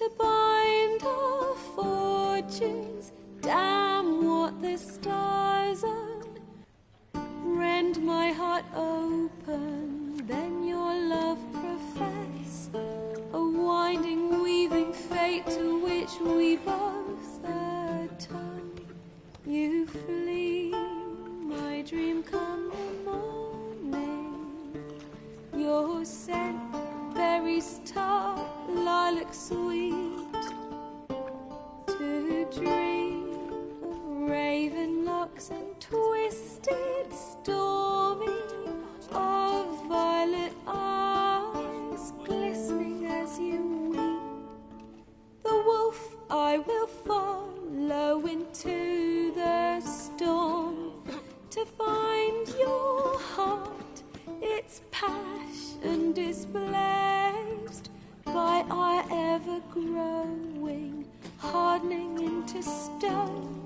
to bind our fortunes. Damn what the stars own. Rend my heart open, then your love profess. A winding, weaving fate to which we both atone. You flee, my dream come the morning. Your scent, berries tart, lilac sweet. To dream of raven locks and twisted, stormy, of violet eyes glistening as you weep. The wolf I will follow into the storm to find your heart, its passion displaced by our ever-growing, hardening into stone.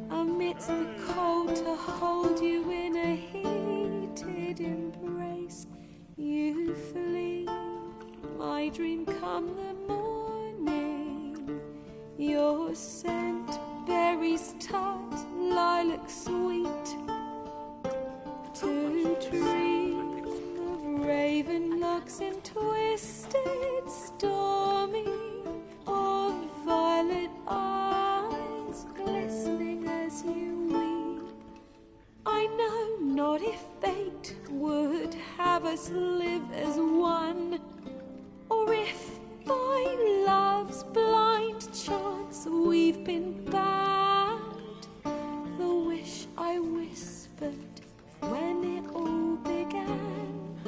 Amidst the cold to hold you in a heated embrace. You flee, my dream come the morning. Your scent, berries tart, lilac sweet. To dream of raven locks and twisted, stormy, of violet eyes glistening as you weep. I know not if fate would have us live as one, or if by love's blind chance we've been bound. The wish I whispered when it all began,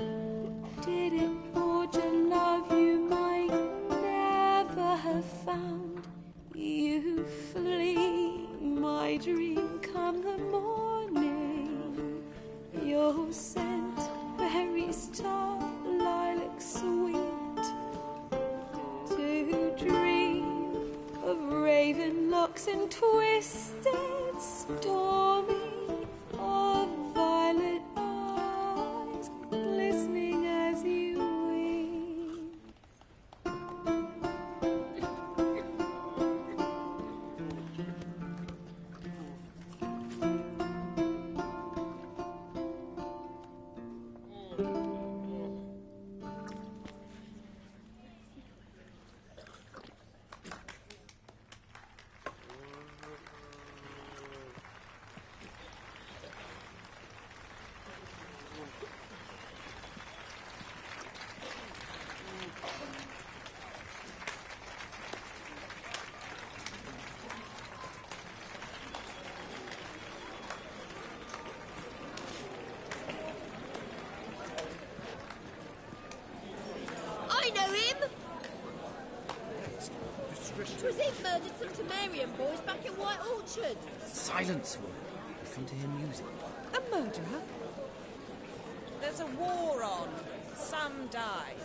did it forge a love you might never have found? You flee, my dream come the morning. Your scent, berries tart, lilac sweet. To dream of raven locks and twisted, stormy, of violet eyes glistening as you weep. I know him! 'Twas him murdered some Temerian boys back in White Orchard. Silence, woman. We come to hear music. A murderer? There's a war on. Some die.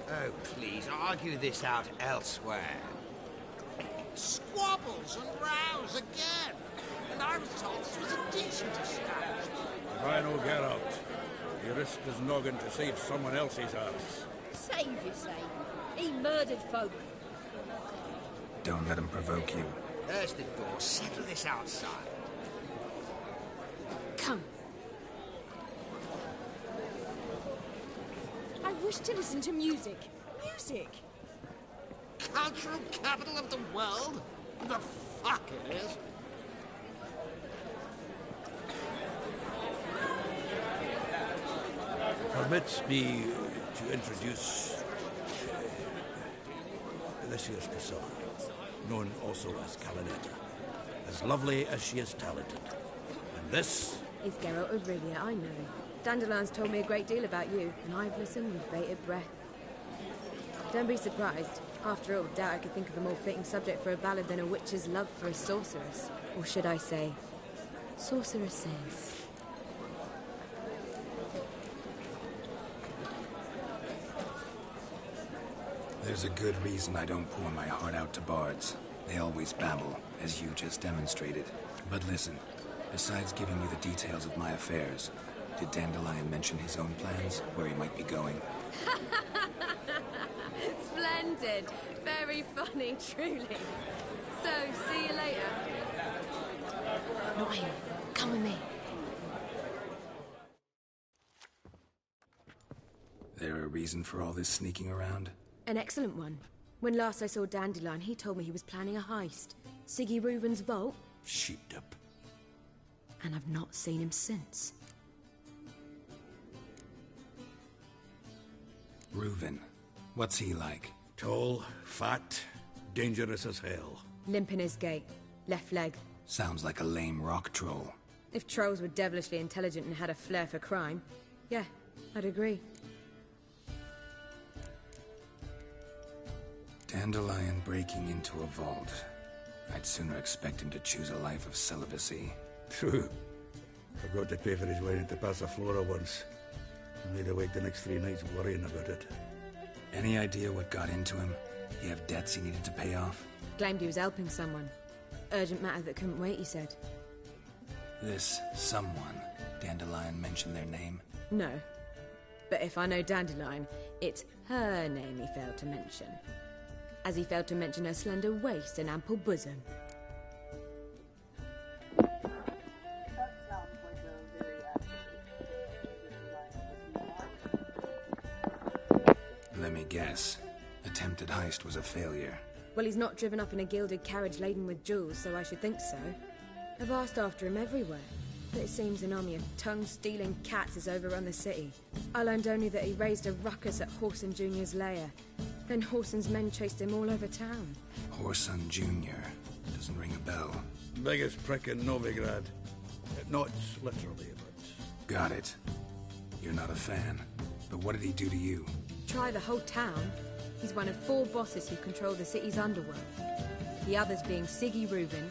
Oh, please, argue this out elsewhere. Squabbles and rows again. And I was told this was a decent establishment. Try no get out. You risk his noggin to save someone else's arse. Save, you say? He murdered folk. Don't let him provoke you. There's the door. Settle this outside. Come. I wish to listen to music. Music! Cultural capital of the world? The fuck it is. Permits me to introduce this here's Cassandra, known also as Calinetta. As lovely as she is talented. And this is Geralt of Rivia, I know. Dandelion's told me a great deal about you, and I've listened with bated breath. Don't be surprised. After all, doubt I could think of a more fitting subject for a ballad than a witch's love for a sorceress. Or should I say, sorceresses. There's a good reason I don't pour my heart out to bards. They always babble, as you just demonstrated. But listen, besides giving you the details of my affairs, did Dandelion mention his own plans, where he might be going? Splendid! did. Very funny, truly. So, see you later. Not here. Come with me. There a reason for all this sneaking around? An excellent one. When last I saw Dandelion, he told me he was planning a heist. Siggy Reuven's vault. Sheeped up. And I've not seen him since. Reuven. What's he like? Tall, fat, dangerous as hell. Limp in his gait. Left leg. Sounds like a lame rock troll. If trolls were devilishly intelligent and had a flair for crime, yeah, I'd agree. Dandelion breaking into a vault. I'd sooner expect him to choose a life of celibacy. True. Forgot to pay for his way into Passaflora once. Made awake the next 3 nights worrying about it. Any idea what got into him? He have debts he needed to pay off? Claimed he was helping someone. Urgent matter that couldn't wait, he said. This someone, Dandelion mentioned their name? No. But if I know Dandelion, it's her name he failed to mention. As he failed to mention her slender waist and ample bosom. Let me guess. Attempted heist was a failure. Well, he's not driven up in a gilded carriage laden with jewels, so I should think so. I've asked after him everywhere, but it seems an army of tongue-stealing cats has overrun the city. I learned only that he raised a ruckus at Whoreson Jr.'s lair. Then Whoreson's men chased him all over town. Whoreson Jr. Doesn't ring a bell. Biggest prick in Novigrad. Not literally, but... Got it. You're not a fan. But what did he do to you? Try the whole town. He's one of 4 bosses who control the city's underworld. The others being Siggy Reuven,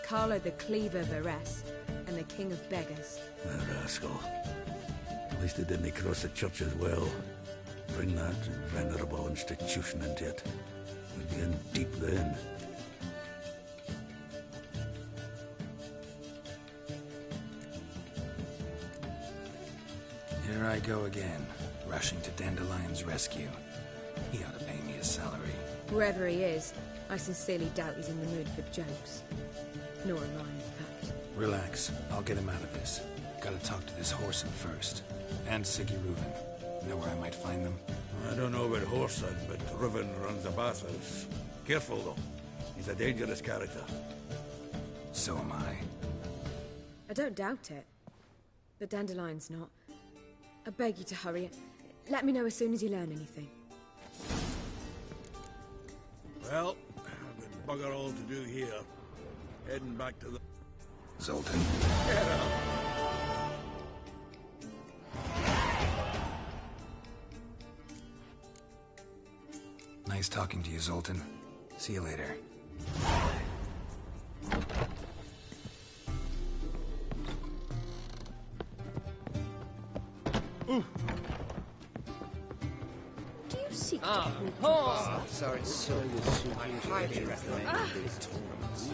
Carlo the Cleaver Varese, and the King of Beggars. That rascal. At least he didn't cross the church as well. Bring that venerable institution into it. We'd be in deep then. Here I go again, rushing to Dandelion's rescue. He ought to pay me a salary. Wherever he is, I sincerely doubt he's in the mood for jokes. Nor am I, in fact. Relax. I'll get him out of this. Gotta talk to this Whoreson first. And Siggy Reuven. Know where I might find them? I don't know about Whoreson, but Reuven runs a bathhouse. Careful, though. He's a dangerous character. So am I. I don't doubt it. But Dandelion's not. I beg you to hurry. Let me know as soon as you learn anything. Well, I've got bugger all to do here. Heading back to the... Zoltan. Nice talking to you, Zoltan. See you later. Do you seek Sorry, so I highly recommend these tournaments.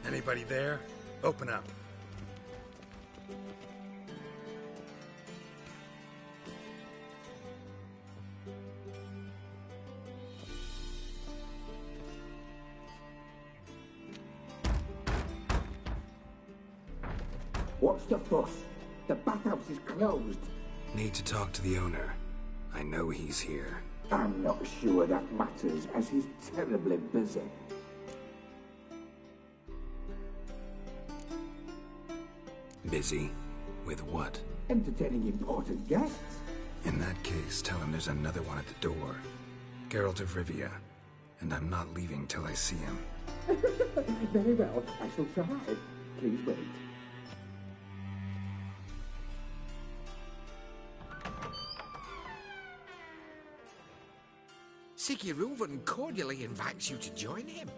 Anybody there? Open up. What's the fuss? The bathhouse is closed. Need to talk to the owner. I know he's here. I'm not sure that matters, as he's terribly busy. Busy? With what? Entertaining important guests. In that case, tell him there's another one at the door. Geralt of Rivia. And I'm not leaving till I see him. Very well, I shall try. Please wait. Siggy Reuven cordially invites you to join him.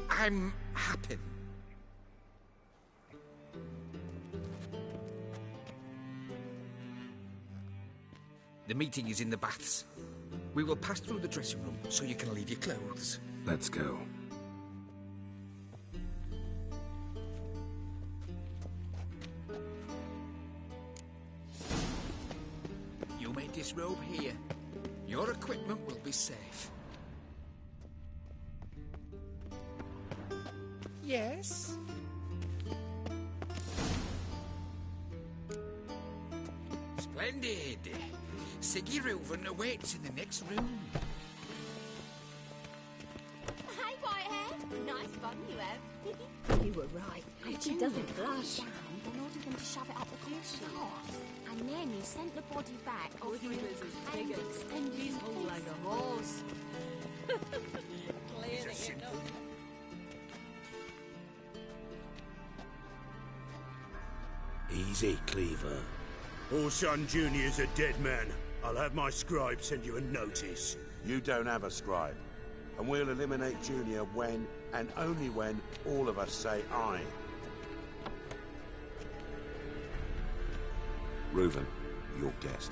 I'm happy. The meeting is in the baths. We will pass through the dressing room so you can leave your clothes. Let's go. You may disrobe here. Your equipment will be safe. Yes? Splendid. Siggy Reuven awaits in the next room. Hey, Whitehead. Nice bun you have. You were right. She doesn't blush. And ordered them to shove it up the corpse's arse. And then he sent the body back. Oh, he was as big as He's whole like a horse. Clearly enough. Easy, Cleaver. Orson Jr.'s a dead man. I'll have my scribe send you a notice. You don't have a scribe. And we'll eliminate Junior when, and only when, all of us say aye. Reuven, your guest.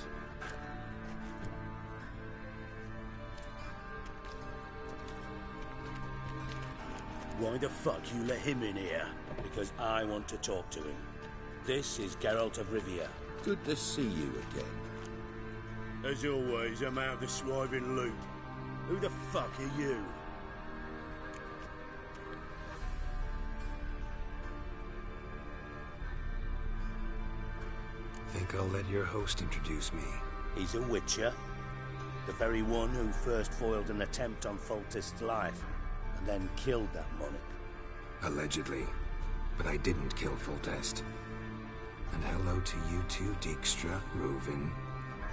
Why the fuck you let him in here? Because I want to talk to him. This is Geralt of Rivia. Good to see you again. As always, I'm out the swiving loop. Who the fuck are you? Think I'll let your host introduce me. He's a witcher. The very one who first foiled an attempt on Foltest's life, and then killed that monarch. Allegedly. But I didn't kill Foltest. And hello to you too, Dijkstra, Reuven,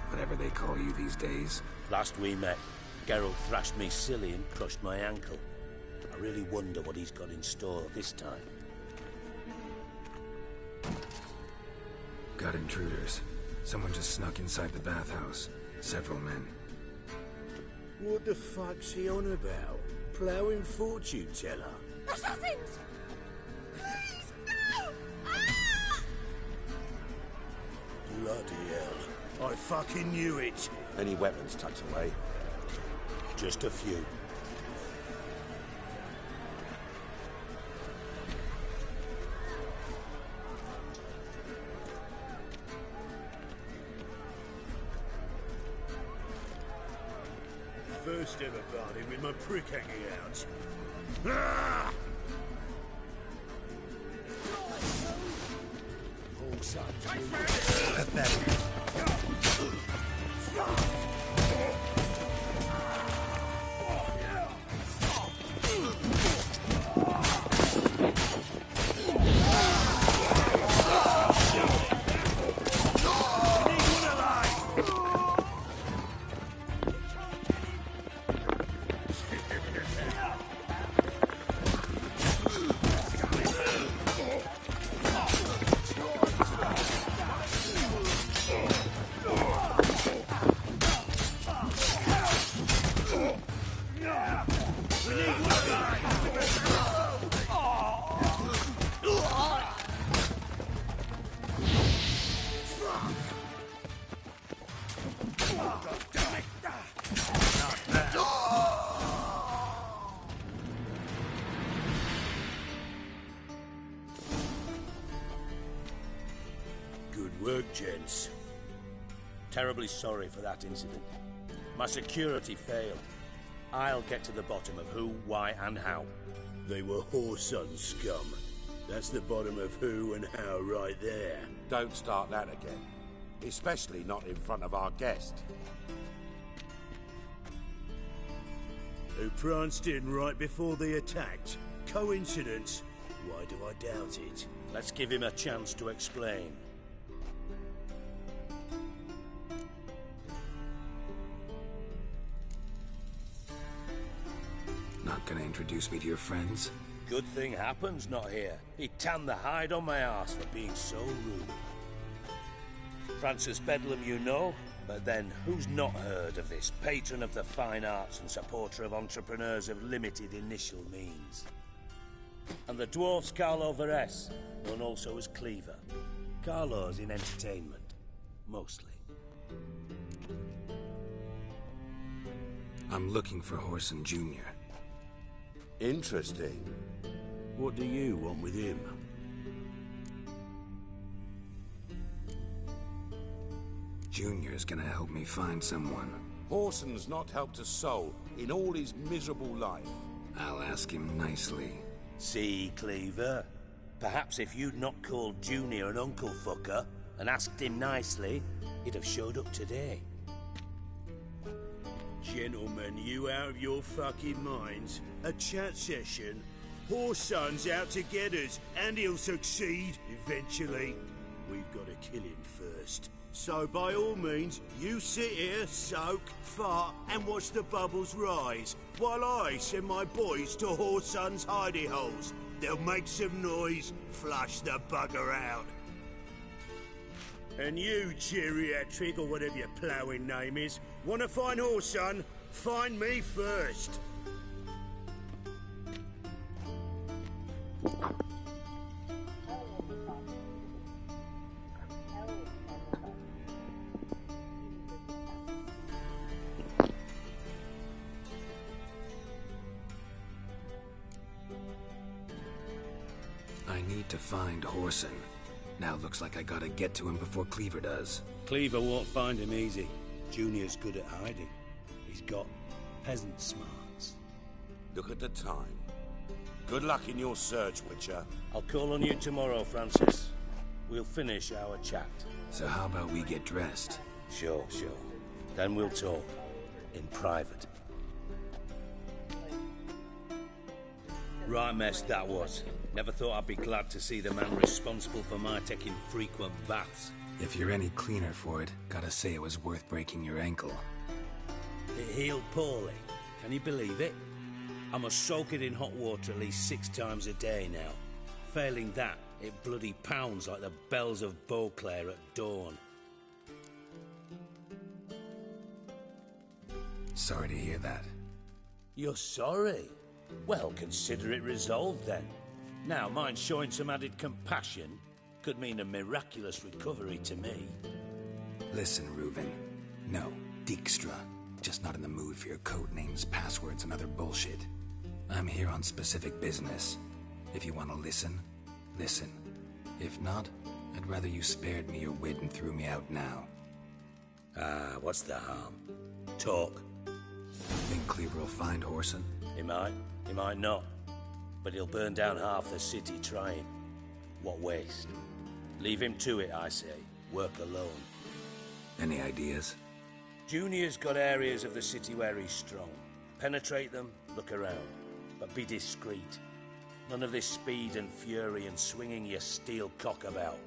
whatever they call you these days. Last we met, Geralt thrashed me silly and crushed my ankle. I really wonder what he's got in store this time. Got intruders. Someone just snuck inside the bathhouse. Several men. What the fuck's he on about? Ploughing fortune teller? Assassins! Please, no! Ah! Bloody hell. I fucking knew it. Any weapons tucked away? Just a few. First ever party with my prick hanging out. Ah! Pathetic. Good work, gents. Terribly sorry for that incident. My security failed. I'll get to the bottom of who, why, and how. They were whoreson scum. That's the bottom of who and how right there. Don't start that again. Especially not in front of our guest. Who pranced in right before they attacked. Coincidence? Why do I doubt it? Let's give him a chance to explain. Not gonna introduce me to your friends? Good thing Happen's not here. He'd tan the hide on my arse for being so rude. Francis Bedlam you know, but then who's not heard of this patron of the fine arts and supporter of entrepreneurs of limited initial means? And the dwarf's Carlo Veres, known also as Cleaver. Carlo's in entertainment, mostly. I'm looking for Horson Jr. Interesting. What do you want with him? Junior's gonna help me find someone. Horson's not helped a soul in all his miserable life. I'll ask him nicely. See, Cleaver? Perhaps if you'd not called Junior an uncle fucker and asked him nicely, he'd have showed up today. Gentlemen, you out of your fucking minds? A chat session? Horson's out to get us, and he'll succeed eventually. We've got to kill him first. So by all means, you sit here, soak, fart, and watch the bubbles rise, while I send my boys to Horson's hidey holes. They'll make some noise, flush the bugger out. And you, geriatric, or whatever your ploughing name is, want to find Horson? Find me first. I need to find Horson. Now looks like I gotta get to him before Cleaver does. Cleaver won't find him easy. Junior's good at hiding. He's got peasant smarts. Look at the time. Good luck in your search, Witcher. I'll call on you tomorrow, Francis. We'll finish our chat. So how about we get dressed? Sure. Then we'll talk. In private. Right mess that was. Never thought I'd be glad to see the man responsible for my taking frequent baths. If you're any cleaner for it, gotta say it was worth breaking your ankle. It healed poorly. Can you believe it? I must soak it in hot water at least 6 times a day now. Failing that, it bloody pounds like the bells of Beauclair at dawn. Sorry to hear that. You're sorry? Well, consider it resolved then. Now, mind showing some added compassion could mean a miraculous recovery to me. Listen, Reuven. No, Dijkstra. Just not in the mood for your code names, passwords, and other bullshit. I'm here on specific business. If you want to listen, listen. If not, I'd rather you spared me your wit and threw me out now. What's the harm? Talk. Think Cleaver will find Horson? He might not. But he'll burn down half the city trying. What waste. Leave him to it, I say. Work alone. Any ideas? Junior's got areas of the city where he's strong. Penetrate them, look around. But be discreet. None of this speed and fury and swinging your steel cock about.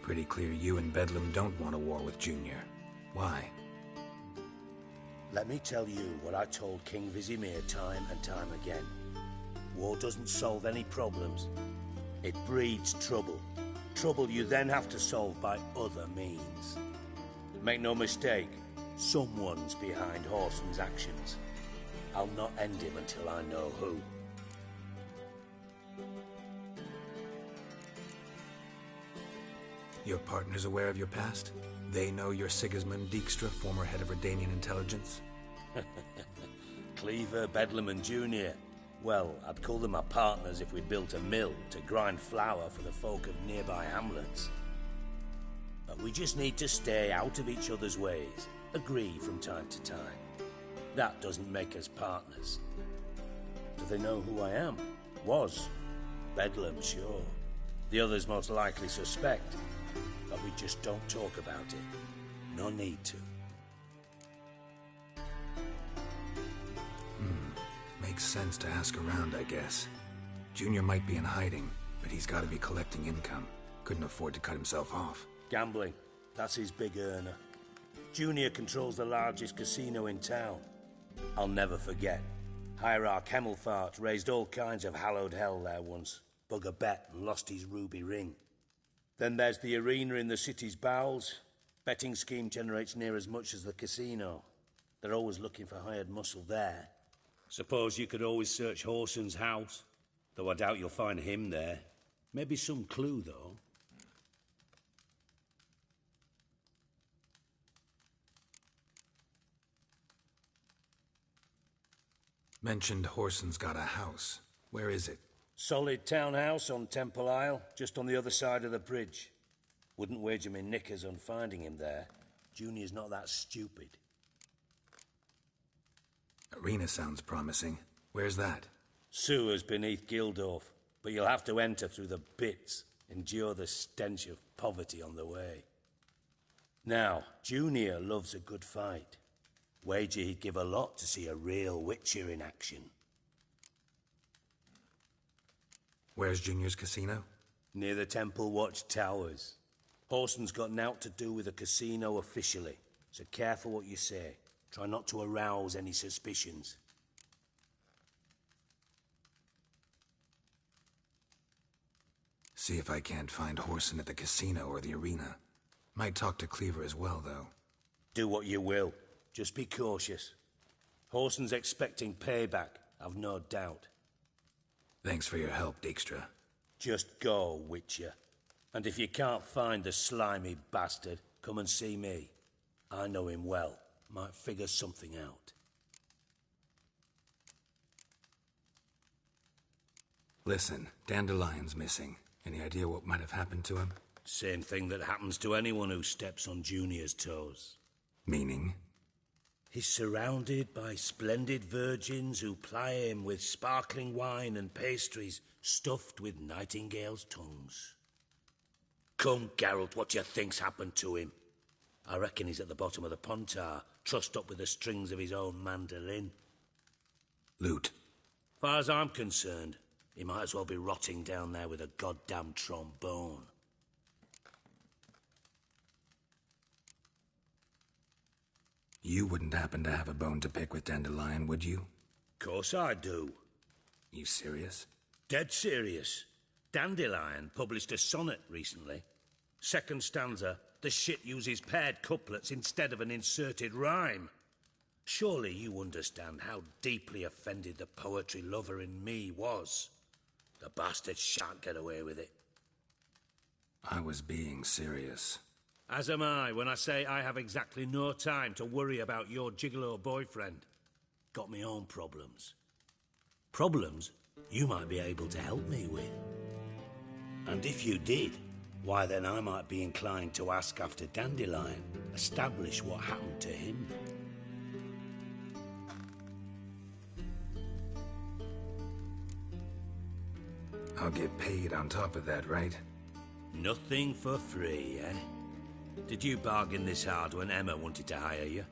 Pretty clear you and Bedlam don't want a war with Junior. Why? Let me tell you what I told King Vizimir time and time again. War doesn't solve any problems. It breeds trouble. Trouble you then have to solve by other means. Make no mistake, someone's behind Horson's actions. I'll not end him until I know who. Your partner's aware of your past? They know you're Sigismund Dijkstra, former head of Redanian intelligence? Cleaver, Bedlam and Junior. Well, I'd call them my partners if we built a mill to grind flour for the folk of nearby hamlets. But we just need to stay out of each other's ways, agree from time to time. That doesn't make us partners. Do they know who I am? Was. Bedlam, sure. The others most likely suspect. But we just don't talk about it. No need to. Makes sense to ask around, I guess. Junior might be in hiding, but he's got to be collecting income. Couldn't afford to cut himself off. Gambling. That's his big earner. Junior controls the largest casino in town. I'll never forget. Hierarch Hemmelfart raised all kinds of hallowed hell there once. Bug a bet and lost his ruby ring. Then there's the arena in the city's bowels. Betting scheme generates near as much as the casino. They're always looking for hired muscle there. Suppose you could always search Horson's house. Though I doubt you'll find him there. Maybe some clue, though. Mentioned Horson's got a house. Where is it? Solid townhouse on Temple Isle, just on the other side of the bridge. Wouldn't wager me knickers on finding him there. Junior's not that stupid. Arena sounds promising. Where's that? Sewers beneath Gildorf, but you'll have to enter through the bits, endure the stench of poverty on the way. Now, Junior loves a good fight. Wager he'd give a lot to see a real Witcher in action. Where's Junior's casino? Near the Temple Watch Towers. Horson's got naught to do with the casino officially, so careful what you say. Try not to arouse any suspicions. See if I can't find Horson at the casino or the arena. Might talk to Cleaver as well, though. Do what you will. Just be cautious. Horson's expecting payback, I've no doubt. Thanks for your help, Dijkstra. Just go, Witcher. And if you can't find the slimy bastard, come and see me. I know him well. Might figure something out. Listen, Dandelion's missing. Any idea what might have happened to him? Same thing that happens to anyone who steps on Junior's toes. Meaning? He's surrounded by splendid virgins who ply him with sparkling wine and pastries stuffed with nightingales' tongues. Come, Geralt, what do you think's happened to him? I reckon he's at the bottom of the Pontar, trussed up with the strings of his own mandolin. Loot. Far as I'm concerned, he might as well be rotting down there with a goddamn trombone. You wouldn't happen to have a bone to pick with Dandelion, would you? Course I do. You serious? Dead serious. Dandelion published a sonnet recently. Second stanza, the shit uses paired couplets instead of an inserted rhyme. Surely you understand how deeply offended the poetry lover in me was. The bastard shan't get away with it. I was being serious. As am I when I say I have exactly no time to worry about your gigolo boyfriend. Got me own problems. Problems you might be able to help me with. And if you did, why then I might be inclined to ask after Dandelion, establish what happened to him. I'll get paid on top of that, right? Nothing for free, eh? Did you bargain this hard when Emma wanted to hire you?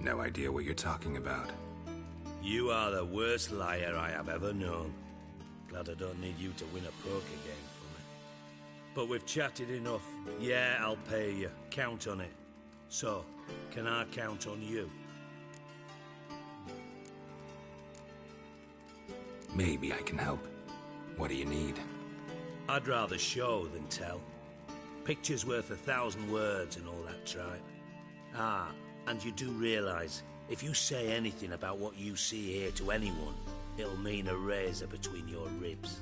No idea what you're talking about. You are the worst liar I have ever known. Glad I don't need you to win a poker game for me. But we've chatted enough. Yeah, I'll pay you. Count on it. So, can I count on you? Maybe I can help. What do you need? I'd rather show than tell. Picture's worth 1,000 words and all that tripe. Ah, and you do realise, if you say anything about what you see here to anyone, it'll mean a razor between your ribs.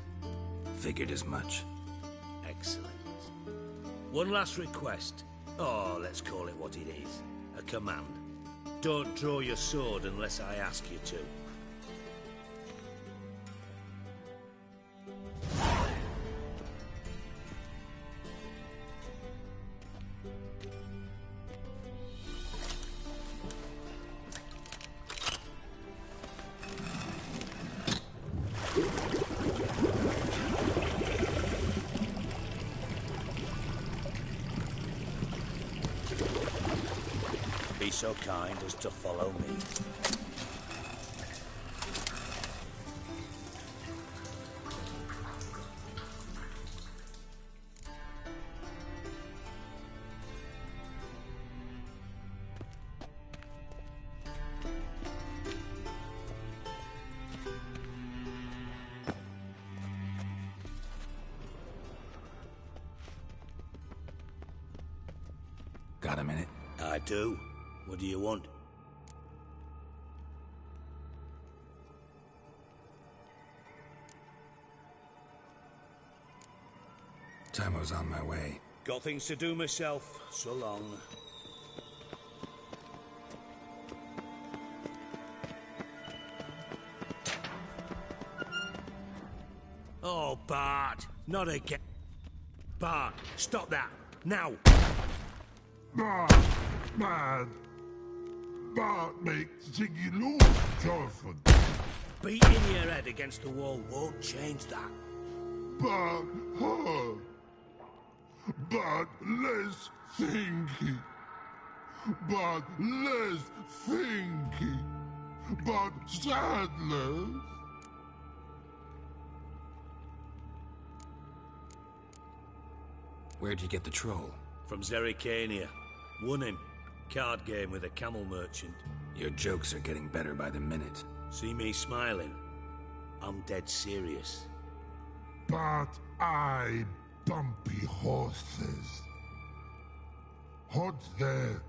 Figured as much. Excellent. One last request. Oh, let's call it what it is. A command. Don't draw your sword unless I ask you to. Be so kind as to follow me. Got a minute? I do. What do you want? Tamo's on my way. Got things to do myself. So long. Oh, Bart. Not again. Bart, stop that. Now. Bart, man. Bart makes Ziggy lose, Jonathan. Beating your head against the wall won't change that. Bart, huh? Bart, less thinky. Bart, less thinky. Bart, sadness. Where'd you get the troll? From Zerrikania. Won him. Card game with a camel merchant. Your jokes are getting better by the minute. See me smiling? I'm dead serious. But I bumpy horses. Hot there.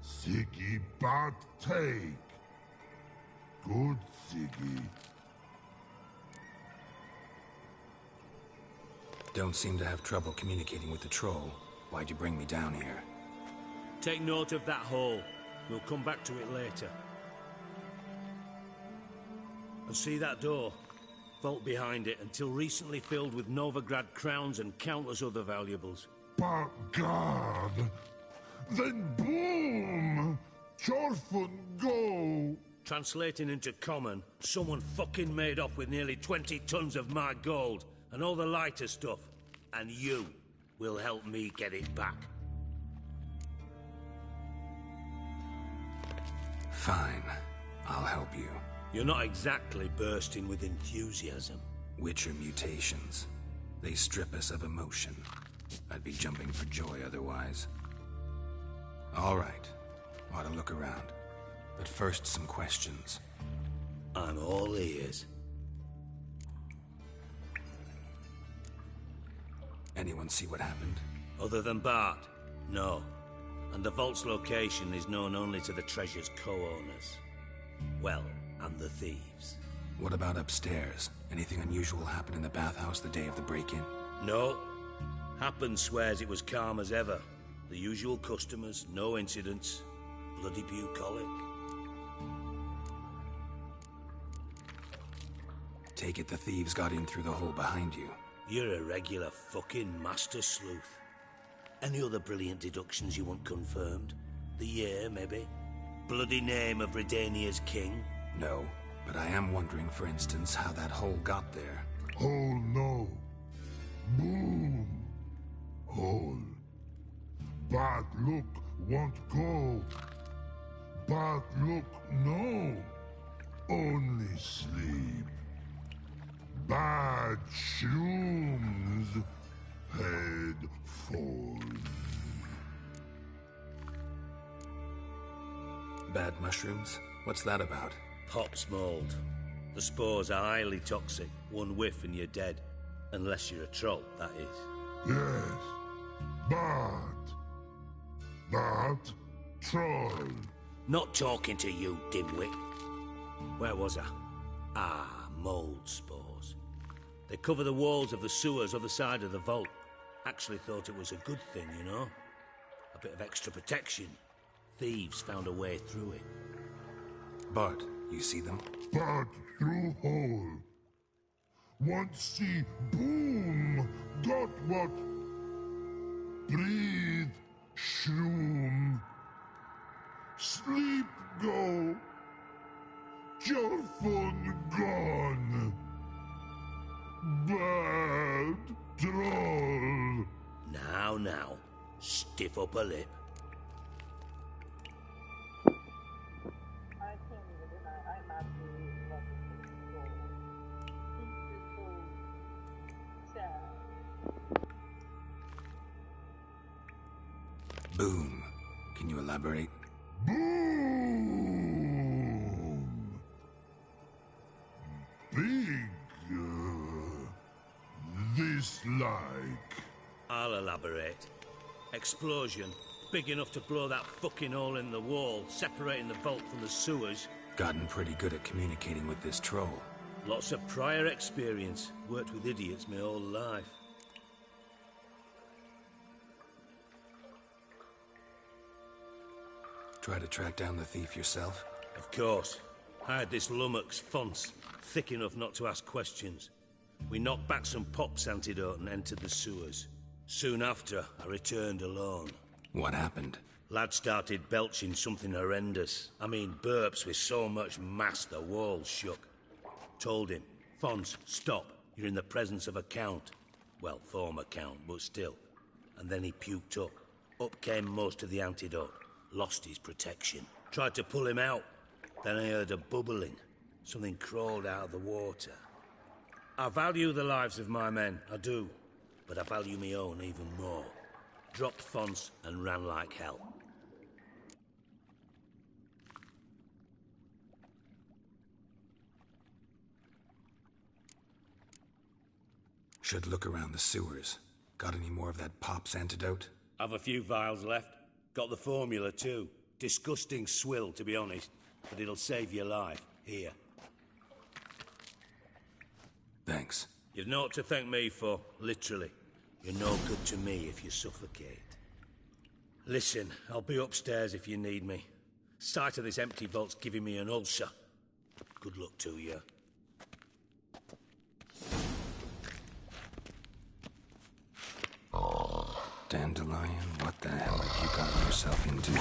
Siggy Bart take. Good Siggy. Don't seem to have trouble communicating with the troll. Why'd you bring me down here? Take note of that hole. We'll come back to it later. And see that door? Vault behind it, until recently filled with Novigrad crowns and countless other valuables. But God, then boom! Chorfun go! Translating into common, someone fucking made off with nearly 20 tons of my gold, and all the lighter stuff. And you will help me get it back. Fine. I'll help you. You're not exactly bursting with enthusiasm. Witcher mutations. They strip us of emotion. I'd be jumping for joy otherwise. All right. Ought to look around. But first, some questions. I'm all ears. Anyone see what happened? Other than Bart? No. And the vault's location is known only to the treasure's co-owners. Well, and the thieves. What about upstairs? Anything unusual happen in the bathhouse the day of the break-in? No. Happen swears it was calm as ever. The usual customers, no incidents. Bloody bucolic. Take it the thieves got in through the hole behind you. You're a regular fucking master sleuth. Any other brilliant deductions you want confirmed? The year, maybe? Bloody name of Redania's king? No, but I am wondering, for instance, how that hole got there. Hole no. Boom. Hole. Bad look won't go. Bad look no. Only sleep. Bad shrooms. Head fall. Bad mushrooms? What's that about? Pop's mold. The spores are highly toxic. One whiff and you're dead. Unless you're a troll, that is. Yes. Bad troll. Not talking to you, dimwit. Where was I? Ah, mold spores. They cover the walls of the sewers other side of the vault. Actually thought it was a good thing, you know? A bit of extra protection. Thieves found a way through it. Bart, you see them? Bart through hole. Want see boom. Got what? Breathe. Shroom. Sleep go. Your phone gone. Bad troll. Now. Stiff up a lip. Boom. Can you elaborate? Boom. Big. This like. I'll elaborate. Explosion. big enough to blow that fucking hole in the wall, separating the vault from the sewers. Gotten pretty good at communicating with this troll. Lots of prior experience. Worked with idiots my whole life. Try to track down the thief yourself? Of course. I had this lummox, Fonce, thick enough not to ask questions. We knocked back some pop's antidote and entered the sewers. Soon after, I returned alone. What happened? Lad started belching something horrendous. I mean, burps with so much mass the walls shook. Told him, Fonce, stop. You're in the presence of a count. Well, former count, but still. And then he puked up. Up came most of the antidote. Lost his protection. Tried to pull him out. Then I heard a bubbling. Something crawled out of the water. I value the lives of my men, I do. But I value my own even more. Dropped Fonce and ran like hell. Should look around the sewers. Got any more of that pop's antidote? Have a few vials left. Got the formula too. Disgusting swill, to be honest. But it'll save your life. Here. Thanks. You've naught to thank me for, literally. You're no good to me if you suffocate. Listen, I'll be upstairs if you need me. Sight of this empty vault's giving me an ulcer. Good luck to you. Dandelion, what the hell have you got yourself into?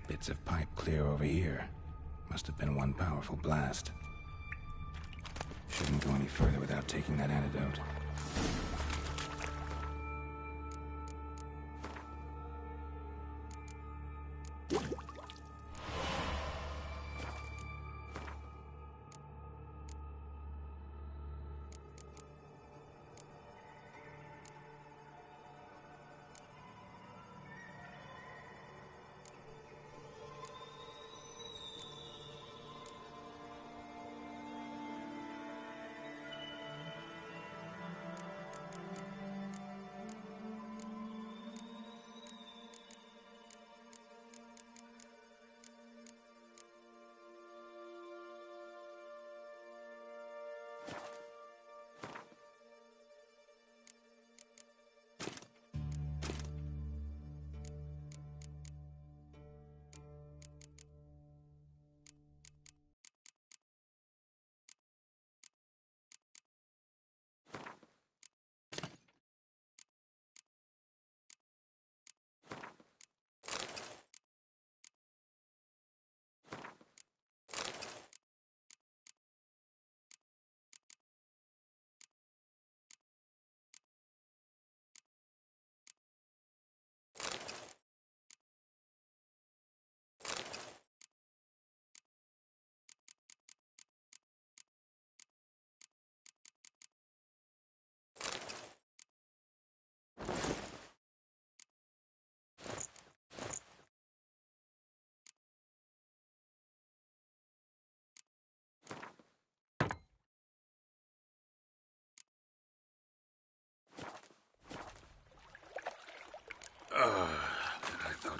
Bits of pipe clear over here. Must have been one powerful blast. Shouldn't go any further without taking that antidote.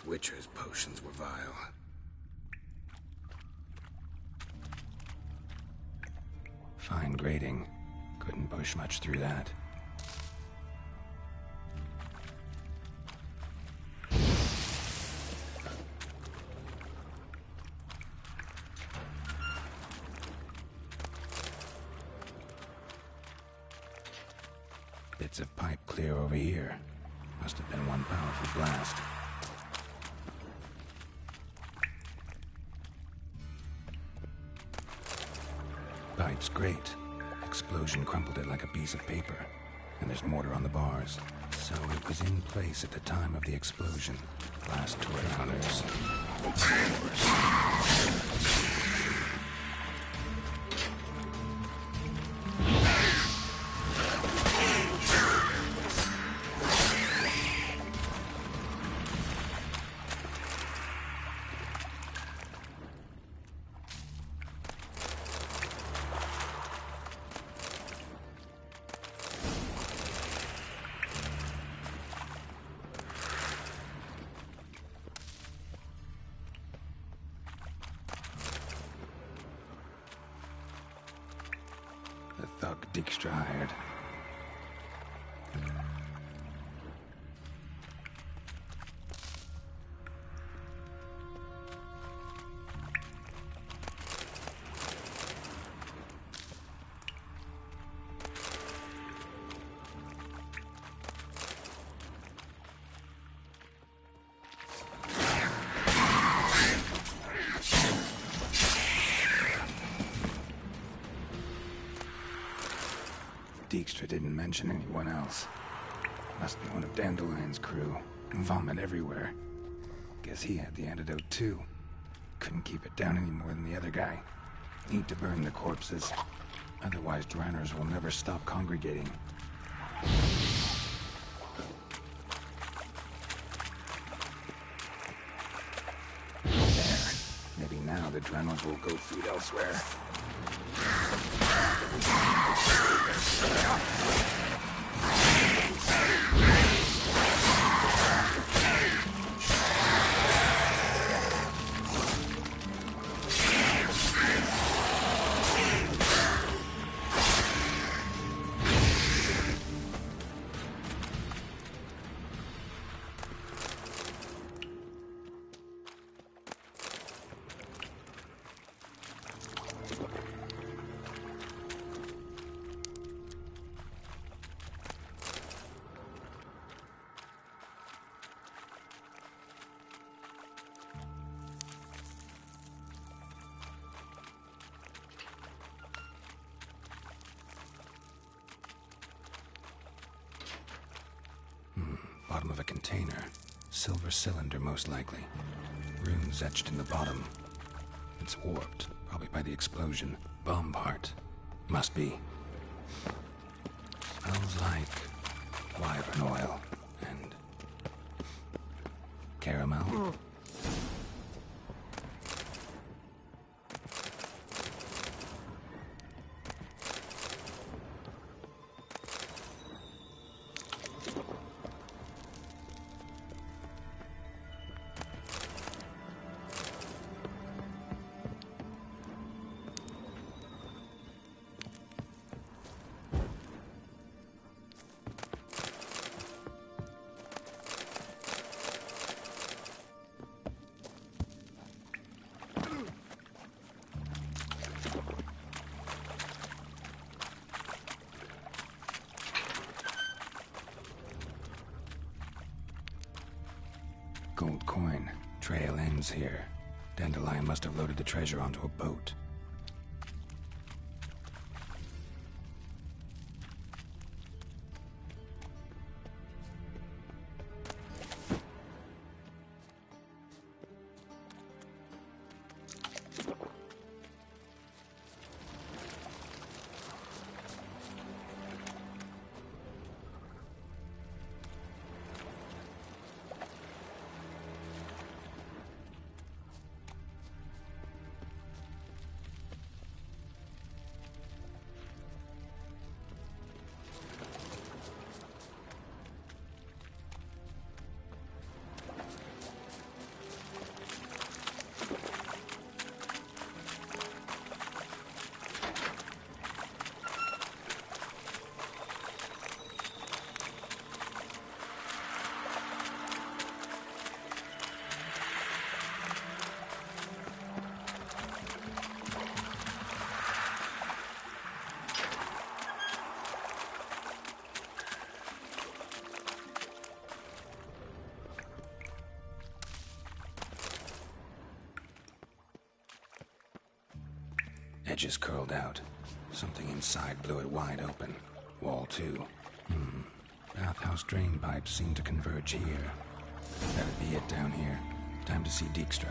Witcher's potions were vile. Fine grading. Couldn't push much through that. Bits of pipe clear over here. Must have been one powerful blast. Pipe's great. Explosion crumpled it like a piece of paper. And there's mortar on the bars. So it was in place at the time of the explosion. Last toy hunters. The thug Dijkstra hired. Dijkstra didn't mention anyone else. Must be one of Dandelion's crew. Vomit everywhere. Guess he had the antidote too. Couldn't keep it down any more than the other guy. Need to burn the corpses. Otherwise Dranners will never stop congregating. There. Maybe now the Dranners will go feed elsewhere. Bottom of a container. Silver cylinder, most likely. Runes etched in the bottom. It's warped, probably by the explosion. Bomb part. Must be. Smells like wyvern oil and caramel. Gold coin. Trail ends here. Dandelion must have loaded the treasure onto a boat. Edges curled out. Something inside blew it wide open. Wall 2. Bathhouse drain pipes seem to converge here. That'd be it down here. Time to see Dijkstra.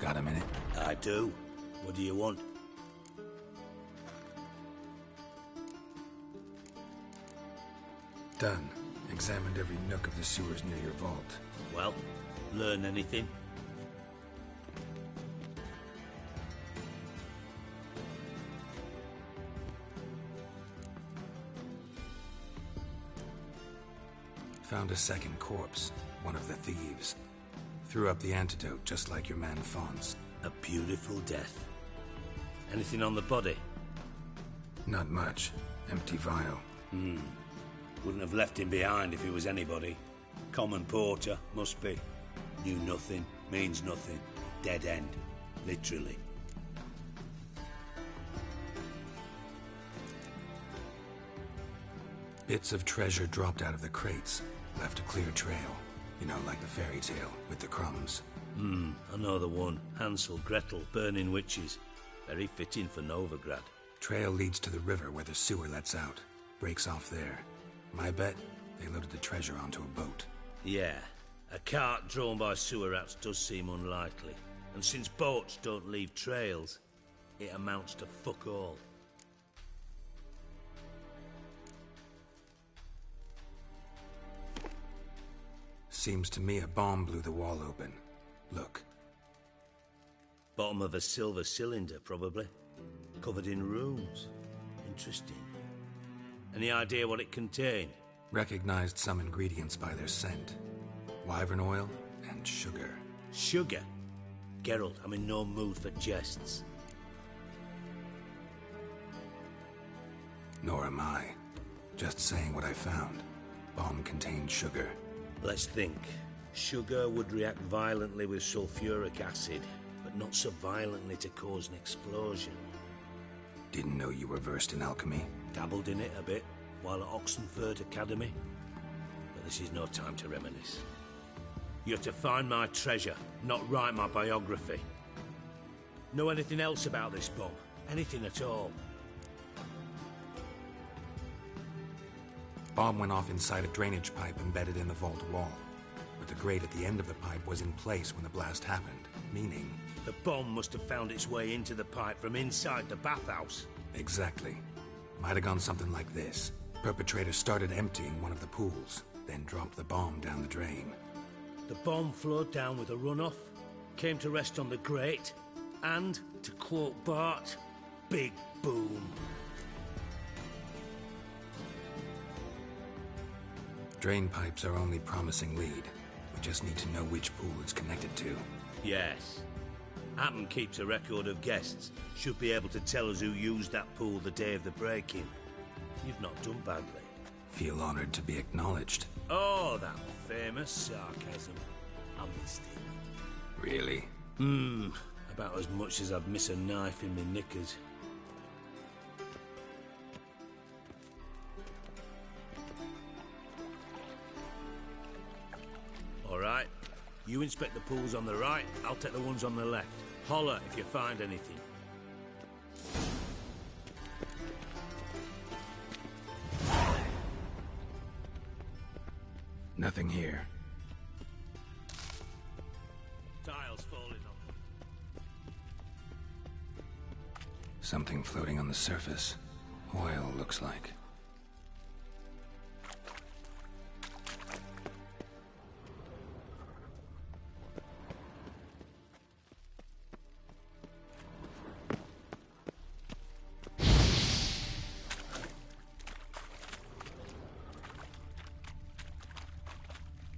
Got a minute? I do. What do you want? Done. Examined every nook of the sewers near your vault. Well, learn anything? Found a second corpse. One of the thieves. Threw up the antidote just like your man Fonz. A beautiful death. Anything on the body? Not much. Empty vial. Wouldn't have left him behind if he was anybody. Common porter, must be. Knew nothing, means nothing. Dead end. Literally. Bits of treasure dropped out of the crates. Left a clear trail. You know, like the fairy tale, with the crumbs. I know the one. Hansel, Gretel, burning witches. Very fitting for Novigrad. Trail leads to the river where the sewer lets out. Breaks off there. My bet, they loaded the treasure onto a boat. Yeah. A cart drawn by sewer rats does seem unlikely. And since boats don't leave trails, it amounts to fuck all. Seems to me a bomb blew the wall open. Look. Bottom of a silver cylinder, probably. Covered in runes. Interesting. Any idea what it contained? Recognized some ingredients by their scent. Wyvern oil and sugar. Sugar? Geralt, I'm in no mood for jests. Nor am I. Just saying what I found. Bomb contained sugar. Let's think. Sugar would react violently with sulfuric acid, but not so violently to cause an explosion. Didn't know you were versed in alchemy. Dabbled in it a bit, while at Oxenford Academy. But this is no time to reminisce. You're to find my treasure, not write my biography. Know anything else about this bomb? Anything at all? Bomb went off inside a drainage pipe embedded in the vault wall. But the grate at the end of the pipe was in place when the blast happened, meaning... The bomb must have found its way into the pipe from inside the bathhouse. Exactly. Might have gone something like this. Perpetrator started emptying one of the pools, then dropped the bomb down the drain. The bomb flowed down with a runoff, came to rest on the grate, and, to quote Bart, big boom. Drain pipes are only promising lead. We just need to know which pool it's connected to. Yes. Appen keeps a record of guests. Should be able to tell us who used that pool the day of the break-in. You've not done badly. Feel honored to be acknowledged. Oh, that famous sarcasm. I missed it. Really? About as much as I'd miss a knife in my knickers. All right. You inspect the pools on the right, I'll take the ones on the left. Holler if you find anything. Nothing here. Tiles falling off. Something floating on the surface. Oil, looks like.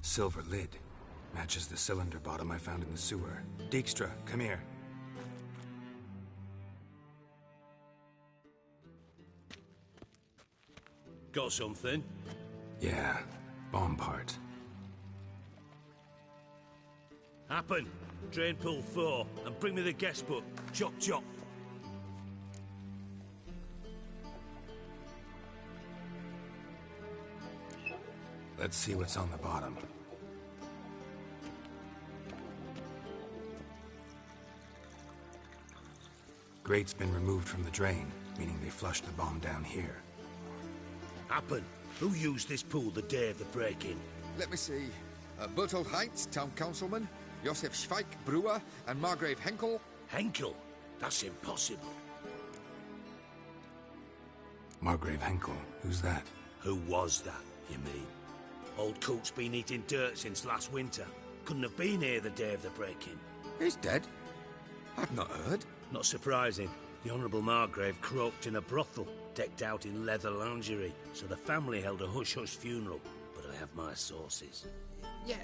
Silver lid. Matches the cylinder bottom I found in the sewer. Dijkstra, come here. Got something? Yeah, bomb part. Happen. Drain pool 4, and bring me the guest book. Chop chop. Let's see what's on the bottom. Grate's been removed from the drain, meaning they flushed the bomb down here. Happen. Who used this pool the day of the break-in? Let me see. Bertold Heinz, town councilman, Josef Schweik, brewer, and Margrave Henkel. Henkel? That's impossible. Margrave Henkel? Who's that? Who was that, you mean? Old Coot's been eating dirt since last winter. Couldn't have been here the day of the break-in. He's dead? I've not heard. Not surprising. The Honourable Margrave croaked in a brothel, decked out in leather lingerie, so the family held a hush-hush funeral. But I have my sources. Yeah,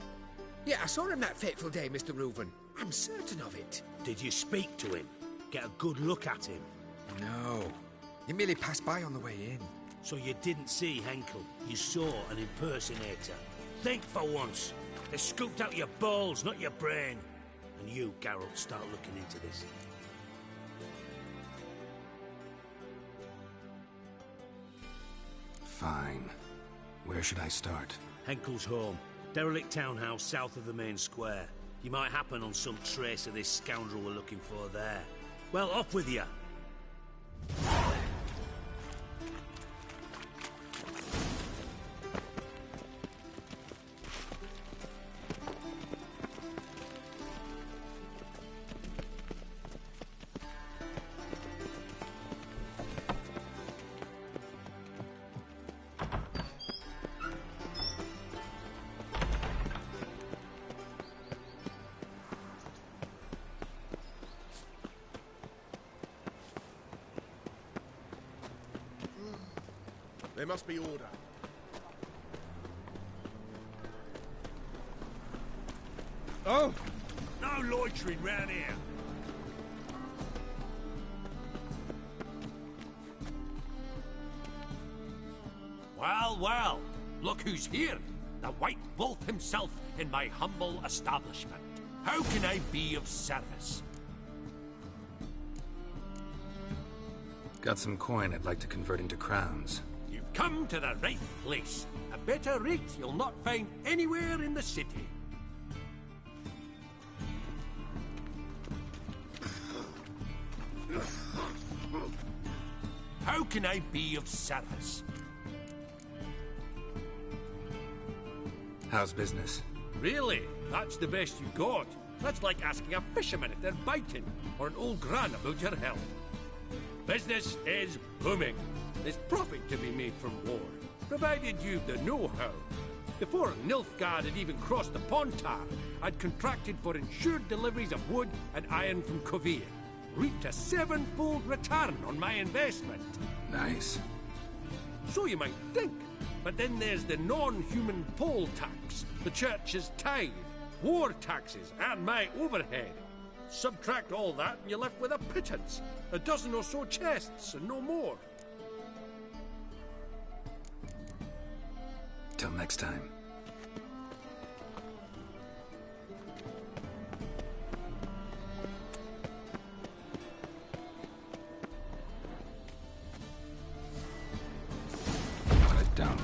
I saw him that fateful day, Mr. Reuven. I'm certain of it. Did you speak to him? Get a good look at him? No. He merely passed by on the way in. So you didn't see Henkel. You saw an impersonator. Think for once. They scooped out your balls, not your brain. And you, Geralt, start looking into this. Fine. Where should I start? Henkel's home. Derelict townhouse south of the main square. You might happen on some trace of this scoundrel we're looking for there. Well, off with you. There must be order. Oh! No loitering round here. Well, well, look who's here. The White Wolf himself in my humble establishment. How can I be of service? Got some coin I'd like to convert into crowns. You've come to the right place. A better rate you'll not find anywhere in the city. How can I be of service? How's business? Really? That's the best you got? That's like asking a fisherman if they're biting, or an old gran about her health. Business is booming. There's profit to be made from war, provided you've the know-how. Before Nilfgaard had even crossed the Pontar, I'd contracted for insured deliveries of wood and iron from Kovir. Reaped a 7-fold return on my investment. Nice. So you might think. But then there's the non-human poll tax, the church's tithe, war taxes, and my overhead. Subtract all that and you're left with a pittance. A dozen or so chests and no more. Till next time. What a dump.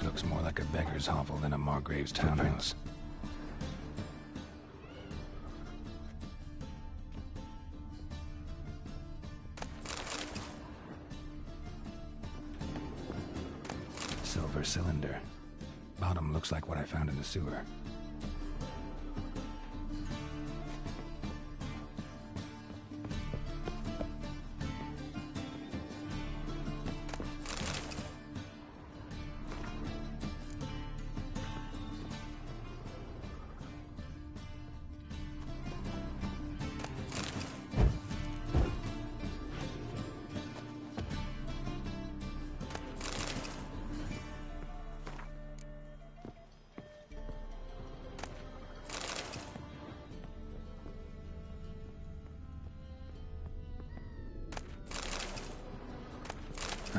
Looks more like a beggar's hovel than a Margrave's townhouse. Silver cylinder. Bottom looks like what I found in the sewer.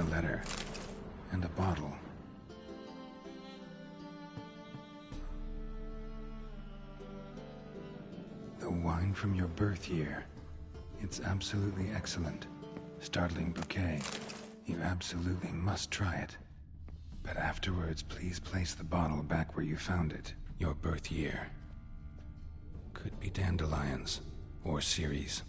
letter. And a bottle. The wine from your birth year. It's absolutely excellent. Startling bouquet. You absolutely must try it. But afterwards, please place the bottle back where you found it. Your birth year. Could be dandelions. Or Ceres.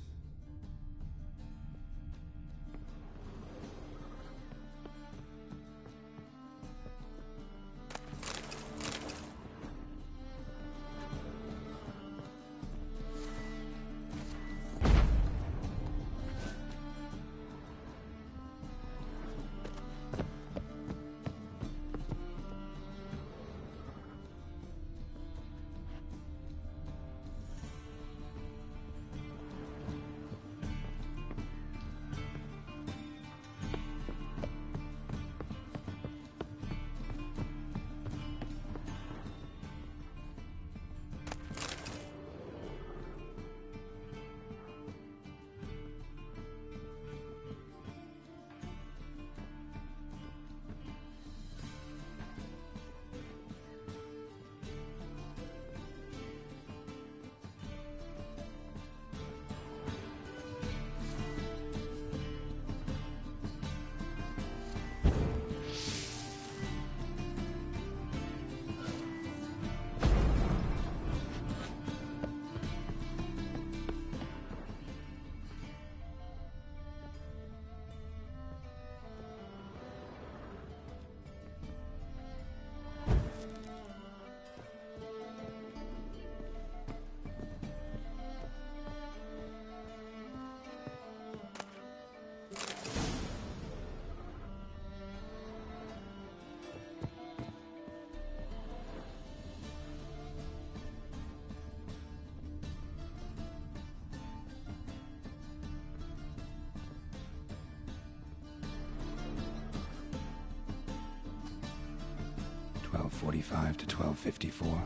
.45 to 12:54.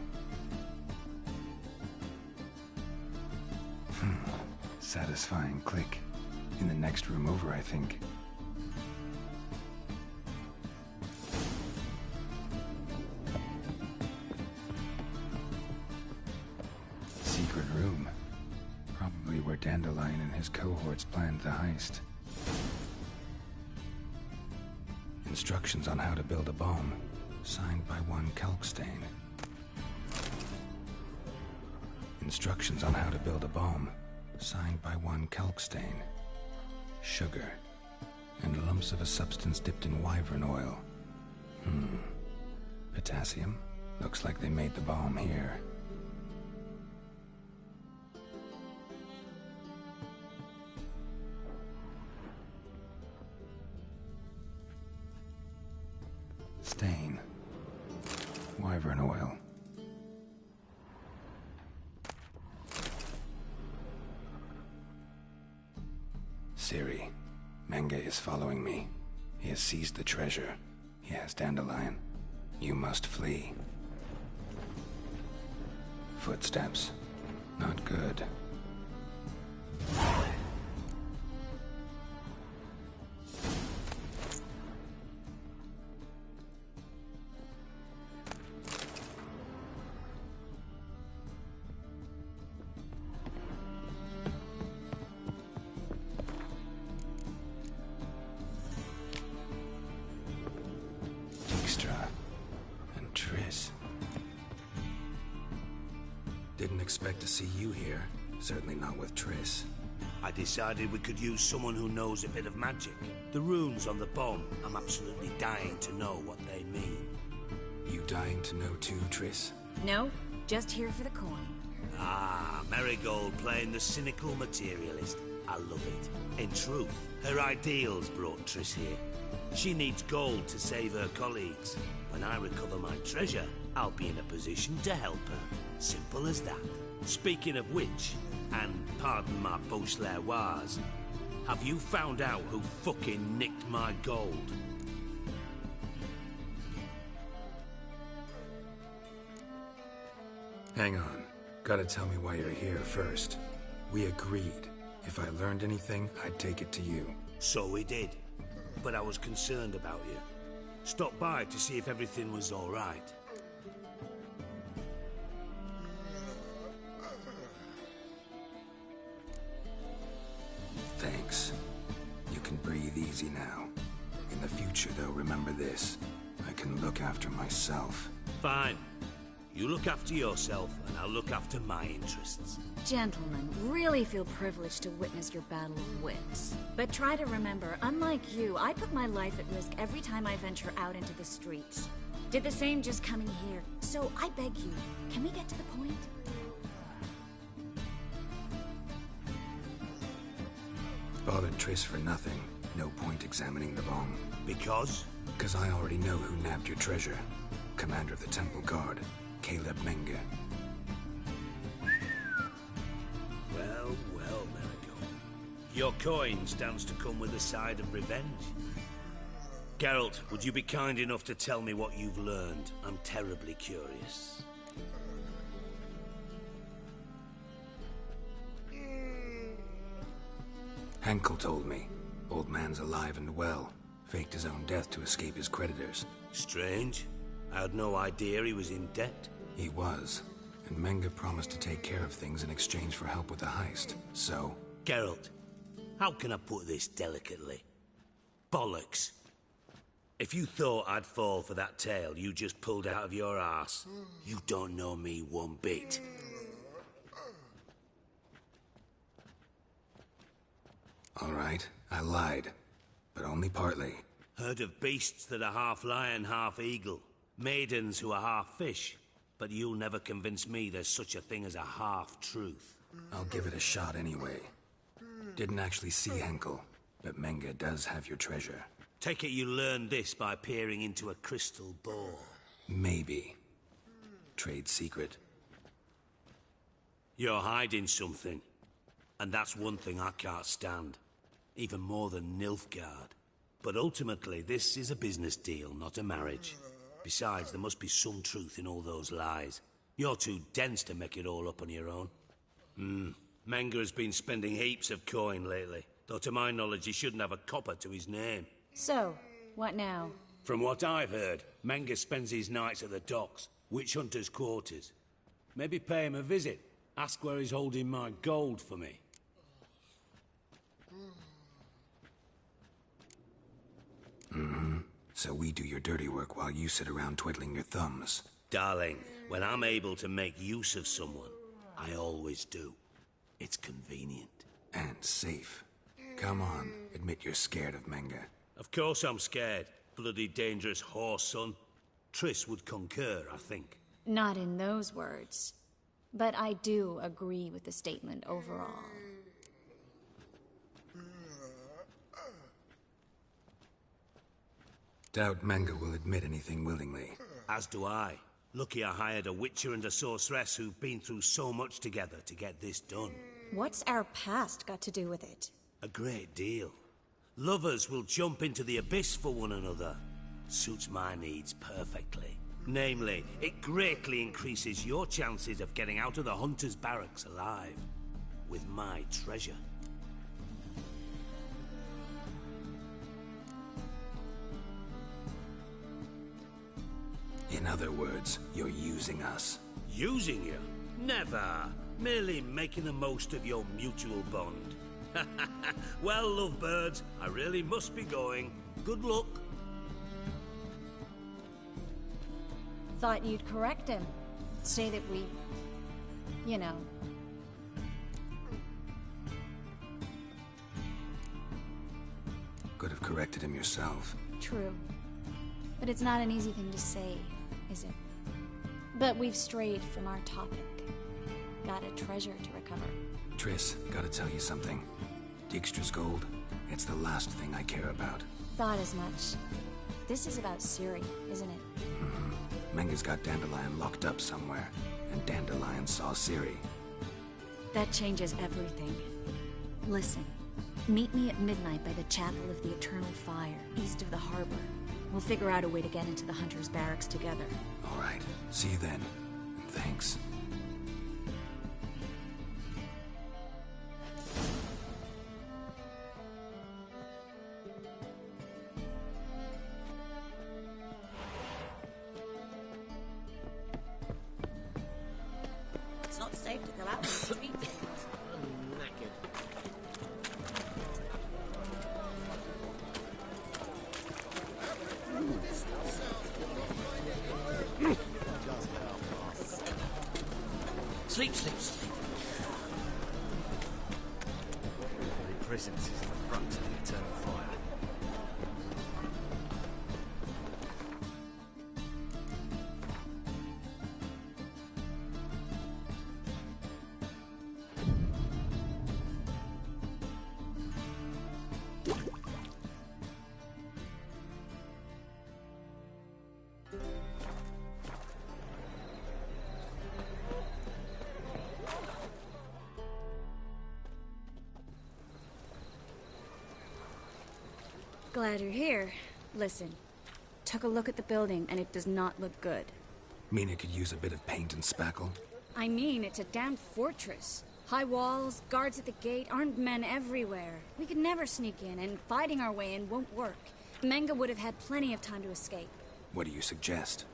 Satisfying click. In the next room over, I think. Secret room. Probably where Dandelion and his cohorts planned the heist. Instructions on how to build a bomb. Signed by one Kalkstain. Instructions on how to build a bomb. Signed by one Kalkstain. Sugar. And lumps of a substance dipped in wyvern oil. Potassium? Looks like they made the bomb here. Stain. Wyvern oil. Siri, Menge is following me. He has seized the treasure. He has Dandelion. You must flee. Footsteps. Not good. Didn't expect to see you here. Certainly not with Triss. I decided we could use someone who knows a bit of magic. The runes on the bomb, I'm absolutely dying to know what they mean. You dying to know too, Triss? No, just here for the coin. Ah, Marigold playing the cynical materialist. I love it. In truth, her ideals brought Triss here. She needs gold to save her colleagues. When I recover my treasure, I'll be in a position to help her. Simple as that. Speaking of which, and pardon my Beauclervoise, have you found out who fucking nicked my gold? Hang on. Gotta tell me why you're here first. We agreed. If I learned anything, I'd take it to you. So we did. but I was concerned about you. Stopped by to see if everything was all right. Thanks. You can breathe easy now. In the future, though, remember this. I can look after myself. Fine. You look after yourself, and I'll look after my interests. Gentlemen, really feel privileged to witness your battle of wits. But try to remember, unlike you, I put my life at risk every time I venture out into the streets. Did the same just coming here. So I beg you, can we get to the point? Bothered Triss for nothing. No point examining the bomb. Because? Because I already know who nabbed your treasure. Commander of the Temple Guard, Caleb Menge. Well, well, Merigo. Your coin stands to come with a side of revenge. Geralt, would you be kind enough to tell me what you've learned? I'm terribly curious. Henkel told me. Old man's alive and well. Faked his own death to escape his creditors. Strange. I had no idea he was in debt. He was. And Menge promised to take care of things in exchange for help with the heist. So... Geralt, how can I put this delicately? Bollocks. If you thought I'd fall for that tale you just pulled out of your arse, you don't know me one bit. All right, I lied. But only partly. Heard of beasts that are half lion, half eagle. Maidens who are half fish. But you'll never convince me there's such a thing as a half-truth. I'll give it a shot anyway. Didn't actually see Henkel, but Menge does have your treasure. Take it you learned this by peering into a crystal ball. Maybe. Trade secret. You're hiding something. And that's one thing I can't stand. Even more than Nilfgaard. But ultimately, this is a business deal, not a marriage. Besides, there must be some truth in all those lies. You're too dense to make it all up on your own. Menge has been spending heaps of coin lately. Though to my knowledge, he shouldn't have a copper to his name. So, what now? From what I've heard, Menge spends his nights at the docks, witch hunters' quarters. Maybe pay him a visit. Ask where he's holding my gold for me. So we do your dirty work while you sit around twiddling your thumbs. Darling, when I'm able to make use of someone, I always do. It's convenient. And safe. Come on, admit you're scared of Menge. Of course I'm scared. Bloody dangerous horse, son. Triss would concur, I think. Not in those words. But I do agree with the statement overall. Doubt Menge will admit anything willingly. As do I. Lucky I hired a witcher and a sorceress who've been through so much together to get this done. What's our past got to do with it? A great deal. Lovers will jump into the abyss for one another. Suits my needs perfectly. Namely, it greatly increases your chances of getting out of the hunter's barracks alive. With my treasure. In other words, you're using us. Using you? Never. Merely making the most of your mutual bond. Well, lovebirds, I really must be going. Good luck. Thought you'd correct him. Say that we... you know... Could have corrected him yourself. True. But it's not an easy thing to say, is it? But we've strayed from our topic. Got a treasure to recover. Triss, gotta tell you something. Dijkstra's gold, it's the last thing I care about. Thought as much. This is about Ciri, isn't it? Menge's got Dandelion locked up somewhere, and Dandelion saw Ciri. That changes everything. Listen, meet me at midnight by the Chapel of the Eternal Fire, east of the harbor. We'll figure out a way to get into the Hunter's barracks together. All right, see you then. And thanks. safe to go out on the streets. I'm knackered. Sleep, sleep, sleep. The prisons is the front to the eternal fire. Glad you're here. Listen, took a look at the building and it does not look good. Mean it could use a bit of paint and spackle? I mean, it's a damn fortress. High walls, guards at the gate, armed men everywhere. We could never sneak in, and fighting our way in won't work. Menga would have had plenty of time to escape. What do you suggest?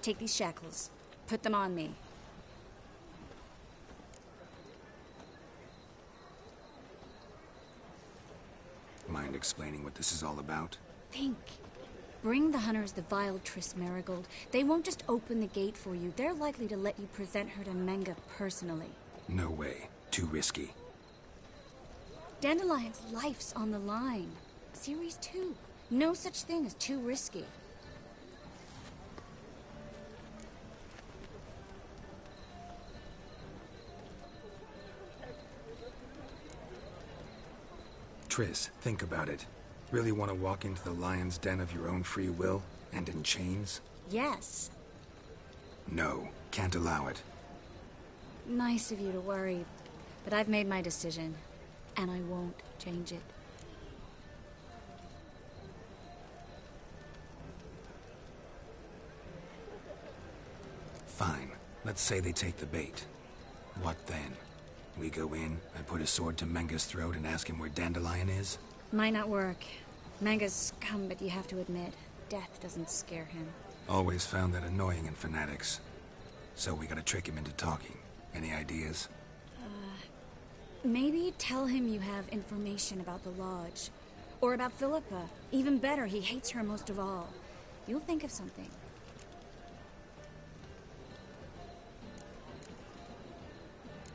Take these shackles. Put them on me. Mind explaining what this is all about? Think. Bring the hunters the vile Triss Marigold. They won't just open the gate for you. They're likely to let you present her to Menga personally. No way. Too risky. Dandelion's life's on the line. Series 2. No such thing as too risky. Triss, think about it. Really want to walk into the lion's den of your own free will, and in chains? Yes. No, can't allow it. Nice of you to worry, but I've made my decision, and I won't change it. Fine. Let's say they take the bait. What then? We go in, I put a sword to Menga's throat and ask him where Dandelion is? Might not work. Menga's scum, but you have to admit, death doesn't scare him. Always found that annoying in fanatics. So we gotta trick him into talking. Any ideas? Maybe tell him you have information about the Lodge. Or about Philippa. Even better, he hates her most of all. You'll think of something.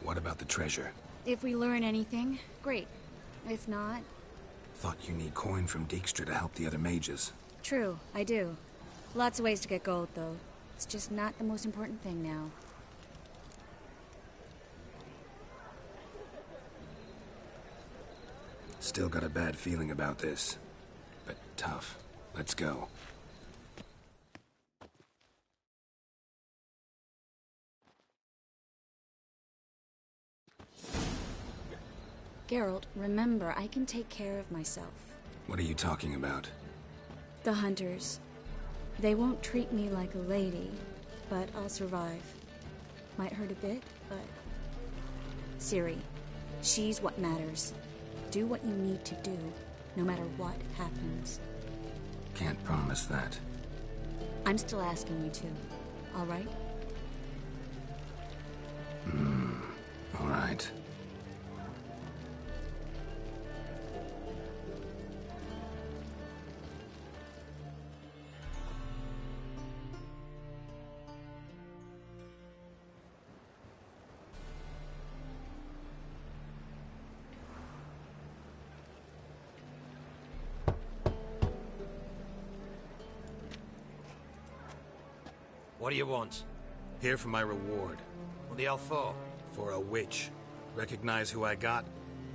What about the treasure? If we learn anything, great. If not... Thought you need coin from Dijkstra to help the other mages. True, I do. Lots of ways to get gold, though. It's just not the most important thing now. Still got a bad feeling about this. But tough. Let's go. Geralt, remember, I can take care of myself. What are you talking about? The hunters. They won't treat me like a lady, but I'll survive. Might hurt a bit, but... Ciri, she's what matters. Do what you need to do, no matter what happens. Can't promise that. I'm still asking you to, all right? All right. What do you want? Here for my reward. What the hell for? For a witch. Recognize who I got?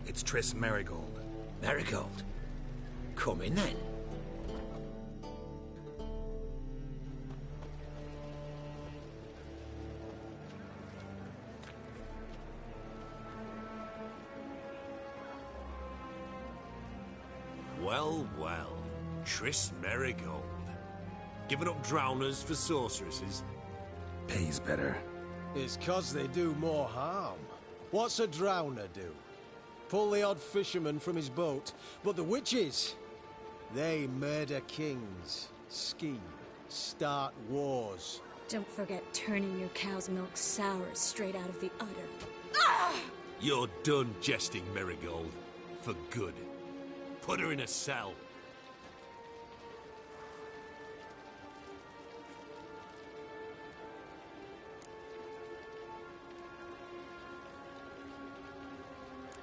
It's Triss Marigold. Marigold? Come in then. Well, well. Triss Marigold. Giving up drowners for sorceresses? Pays better. It's 'cause they do more harm. What's a drowner do? Pull the odd fisherman from his boat. But the witches, they murder kings, scheme, start wars, Don't forget turning your cow's milk sour straight out of the udder. You're done jesting, Marigold. For good. Put her in a cell.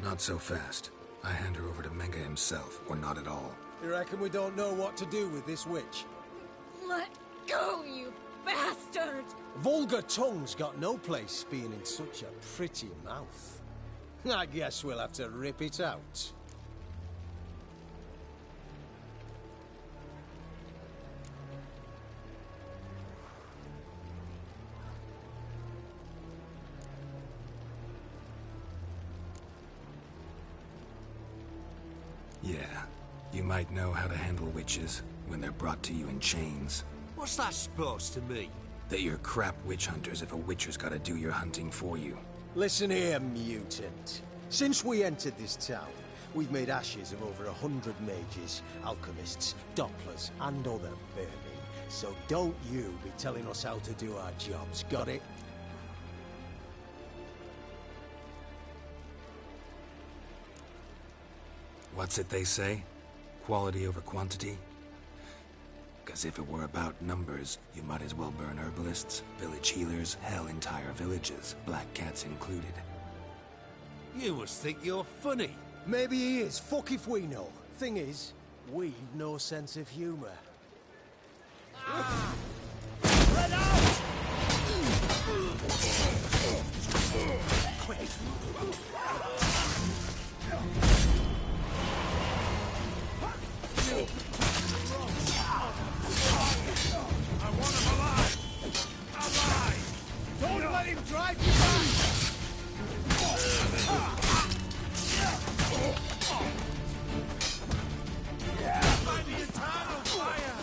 Not so fast. I hand her over to Menga himself, or not at all. You reckon we don't know what to do with this witch? Let go, you bastard! Vulgar tongue's got no place being in such a pretty mouth. I guess we'll have to rip it out. Yeah, you might know how to handle witches when they're brought to you in chains. What's that supposed to mean? That you're crap witch hunters if a witcher's gotta do your hunting for you. Listen here, mutant. Since we entered this town, we've made ashes of over 100 mages, alchemists, dopplers, and other vermin. So don't you be telling us how to do our jobs, got it? What's it they say? Quality over quantity? 'Cause if it were about numbers, you might as well burn herbalists, village healers, hell, entire villages, black cats included. You must think you're funny. Maybe he is. Fuck if we know. Thing is, we've no sense of humor. Spread out! Quick! I want him alive! Alive! Don't let him drive you back! By the eternal fire!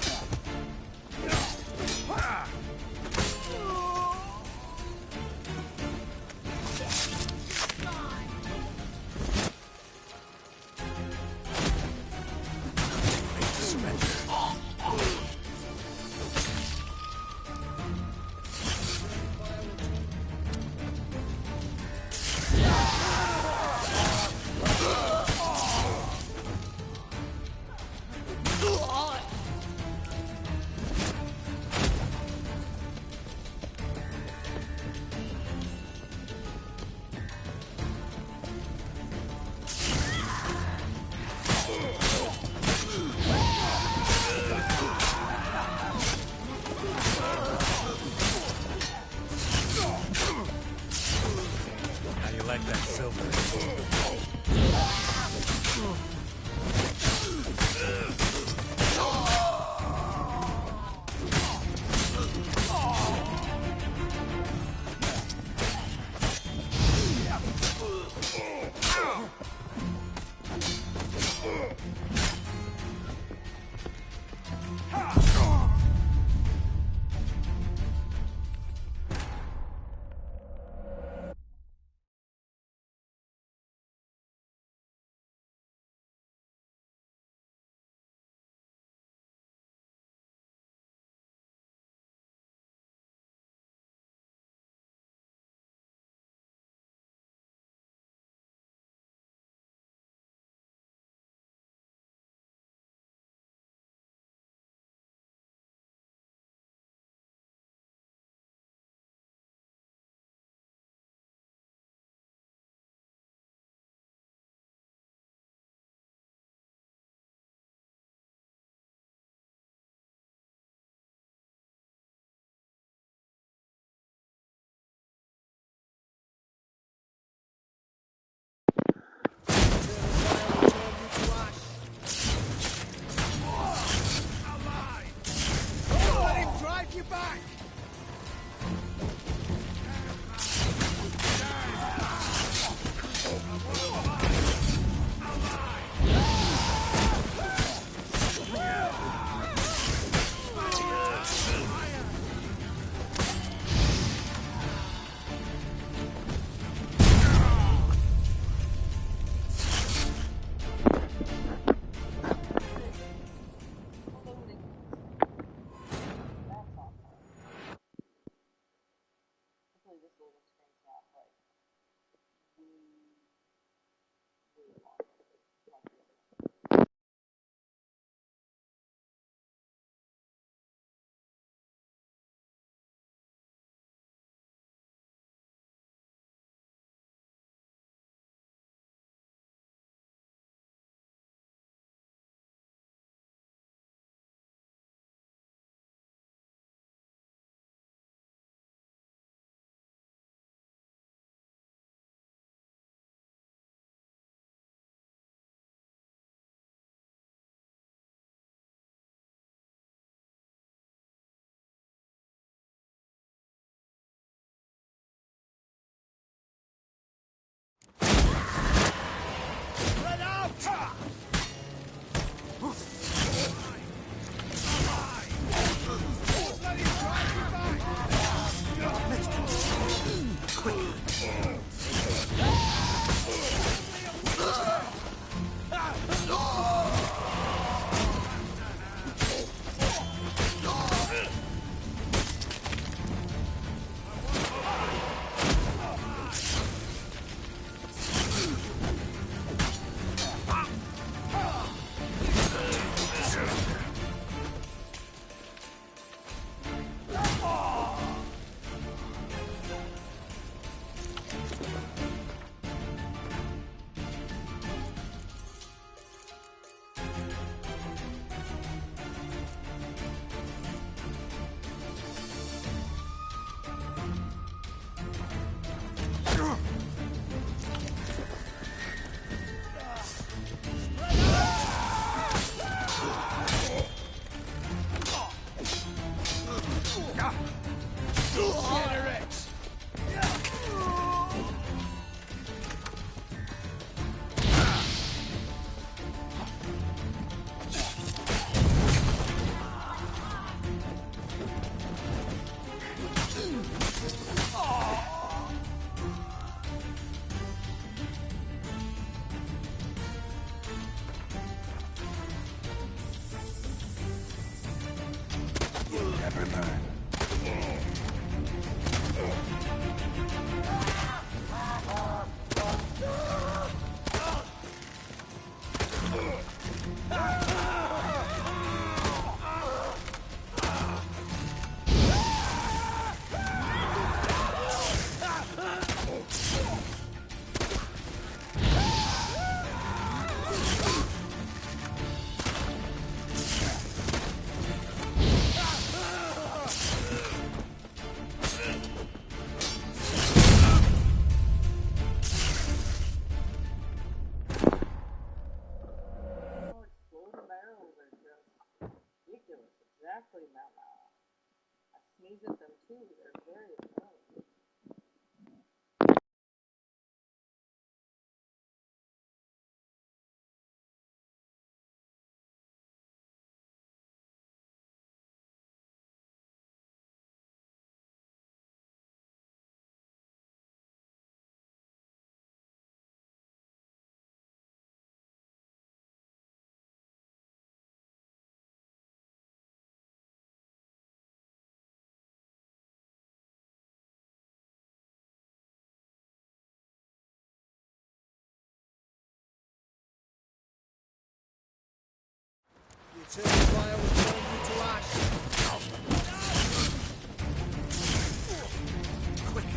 Like that silver. never learn. Exactly, Mama. I sneeze at them too. They're very annoying. The eternal fire will turn you to ash. Quick!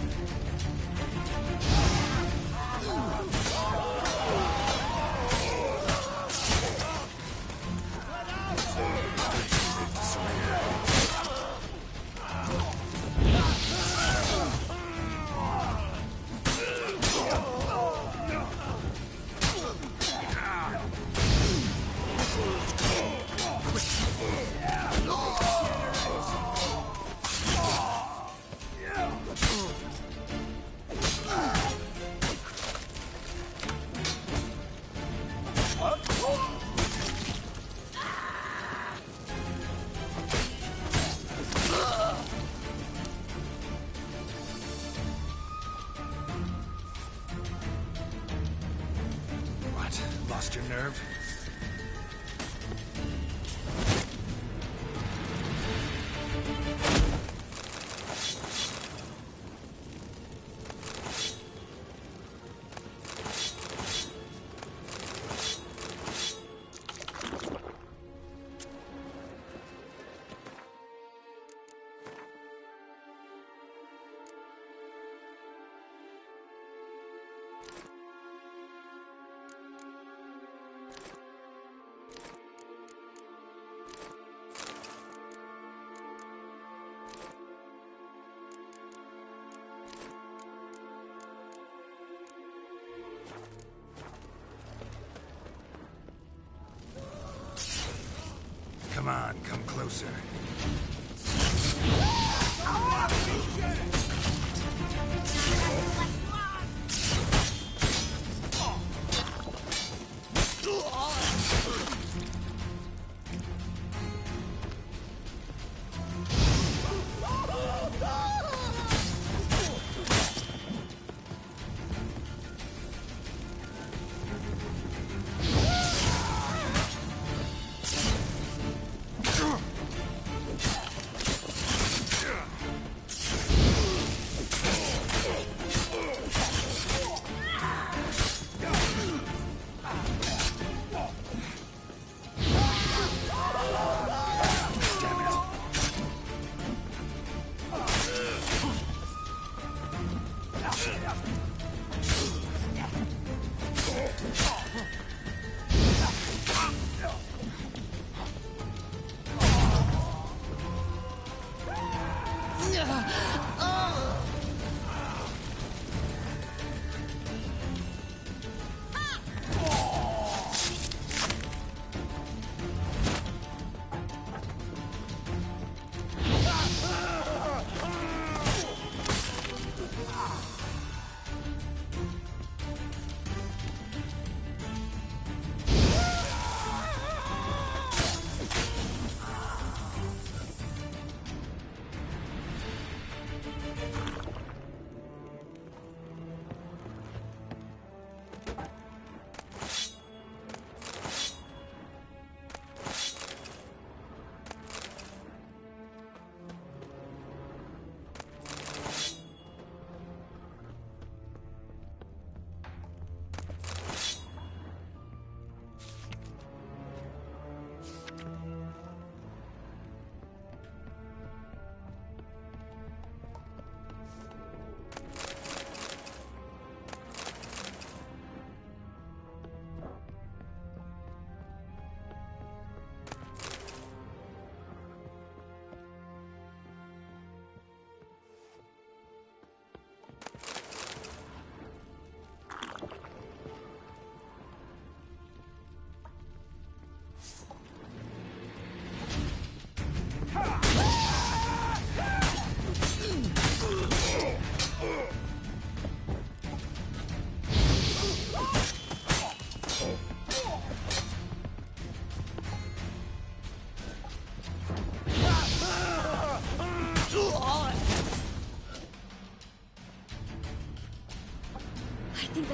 What? Lost your nerve? Come on, come closer.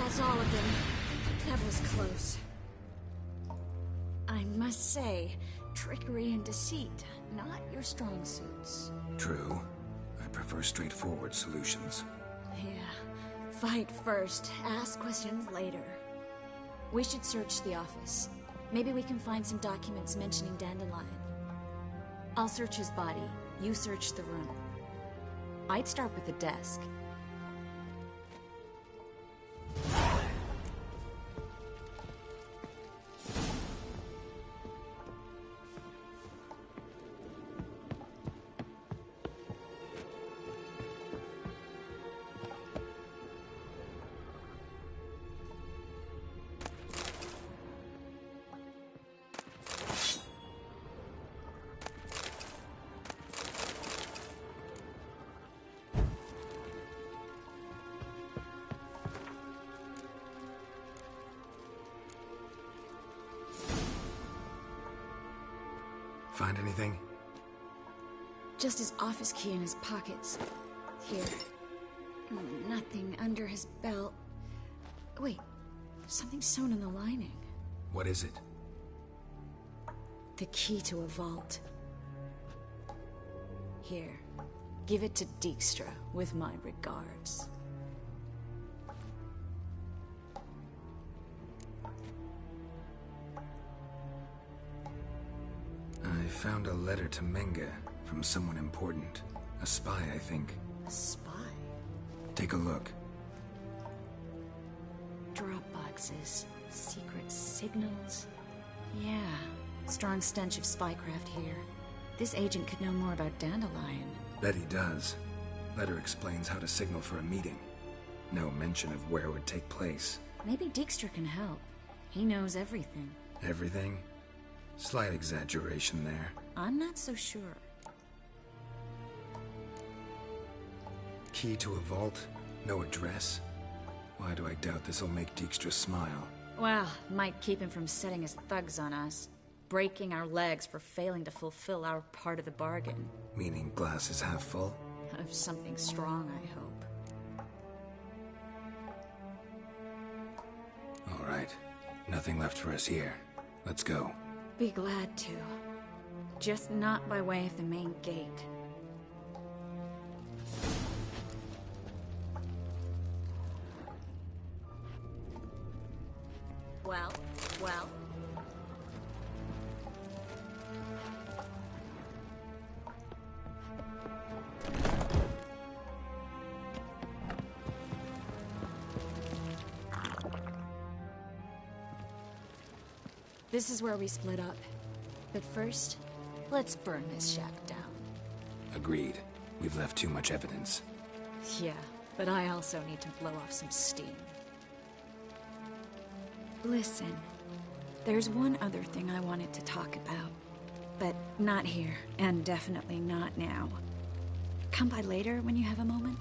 That's all of them. That was close. I must say, trickery and deceit, not your strong suits. True. I prefer straightforward solutions. Yeah. Fight first, ask questions later. We should search the office. Maybe we can find some documents mentioning Dandelion. I'll search his body. You search the room. I'd start with the desk. Find anything? Just his office key in his pockets. Here. Nothing under his belt. Wait, something sewn in the lining. What is it? The key to a vault. Here, give it to Dijkstra with my regards. I found a letter to Menga from someone important. A spy, I think. A spy? Take a look. Drop boxes, secret signals. Yeah, strong stench of spycraft here. This agent could know more about Dandelion. Bet he does. Letter explains how to signal for a meeting. No mention of where it would take place. Maybe Dijkstra can help. He knows everything. Everything? Slight exaggeration there. I'm not so sure. Key to a vault? No address? Why do I doubt this'll make Dijkstra smile? Well, might keep him from setting his thugs on us. Breaking our legs for failing to fulfill our part of the bargain. Meaning glass is half full? Of something strong, I hope. All right. Nothing left for us here. Let's go. Be glad to. Just not by way of the main gate. Well. This is where we split up. But first, let's burn this shack down. Agreed. We've left too much evidence. Yeah, but I also need to blow off some steam. Listen, there's one other thing I wanted to talk about. But not here, and definitely not now. Come by later when you have a moment?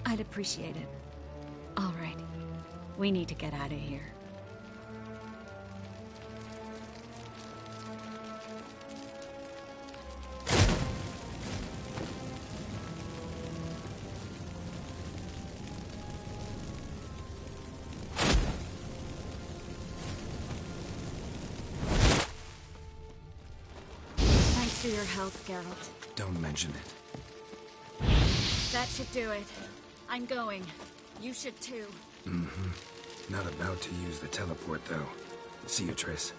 I'd appreciate it. All right. We need to get out of here. Thanks for your help, Geralt. Don't mention it. That should do it. I'm going. You should too. Mm-hmm. Not about to use the teleport, though. See you, Triss.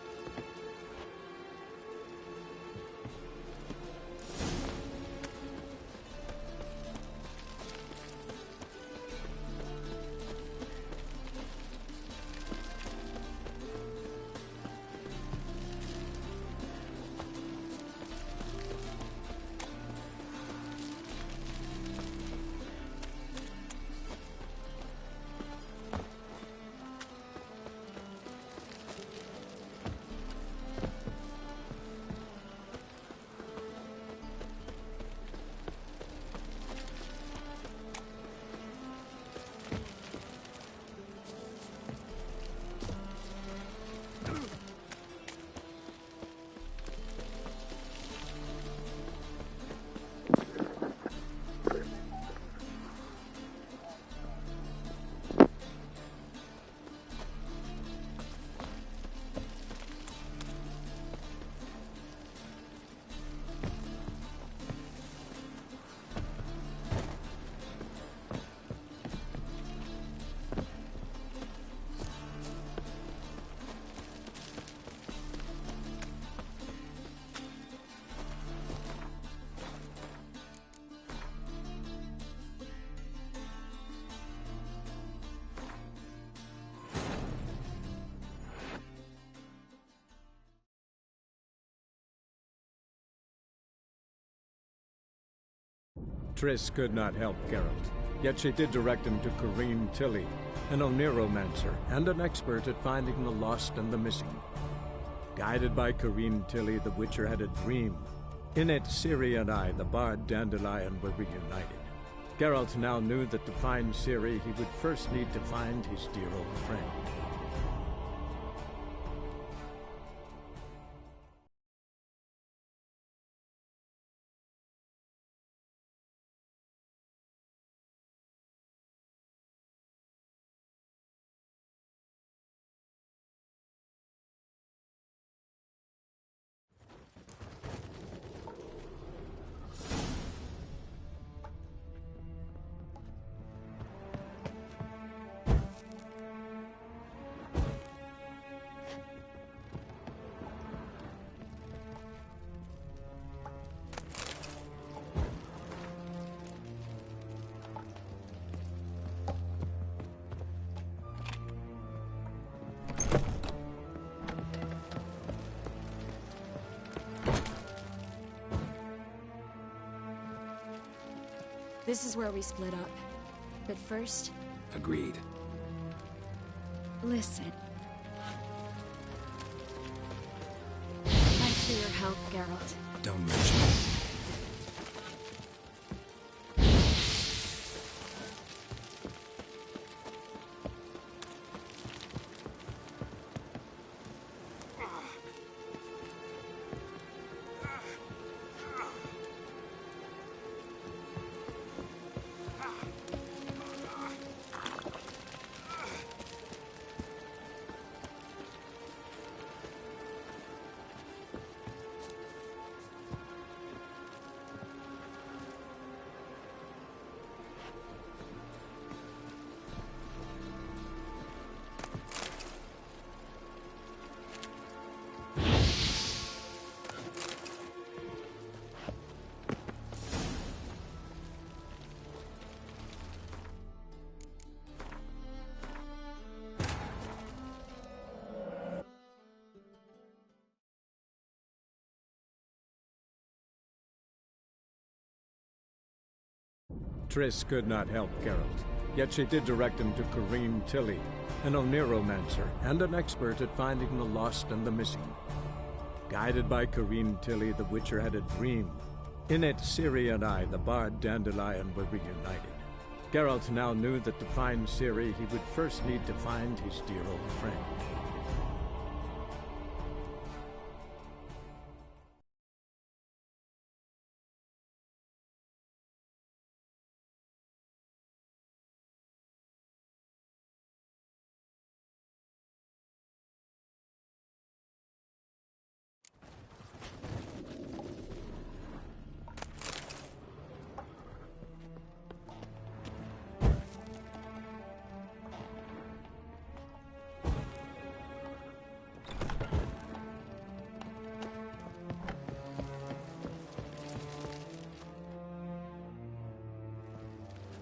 Triss could not help Geralt, yet she did direct him to Corrine Tilly, an Oniromancer and an expert at finding the lost and the missing. Guided by Corrine Tilly, the Witcher had a dream. In it, Ciri and I, the bard Dandelion, were reunited. Geralt now knew that to find Ciri, he would first need to find his dear old friend. This is where we split up. But first... Agreed. Listen. Thanks for your help, Geralt. Don't mention it. Triss could not help Geralt, yet she did direct him to Corrine Tilly, an Oniromancer and an expert at finding the lost and the missing. Guided by Corrine Tilly, the Witcher had a dream. In it, Ciri and I, the bard Dandelion, were reunited. Geralt now knew that to find Ciri, he would first need to find his dear old friend.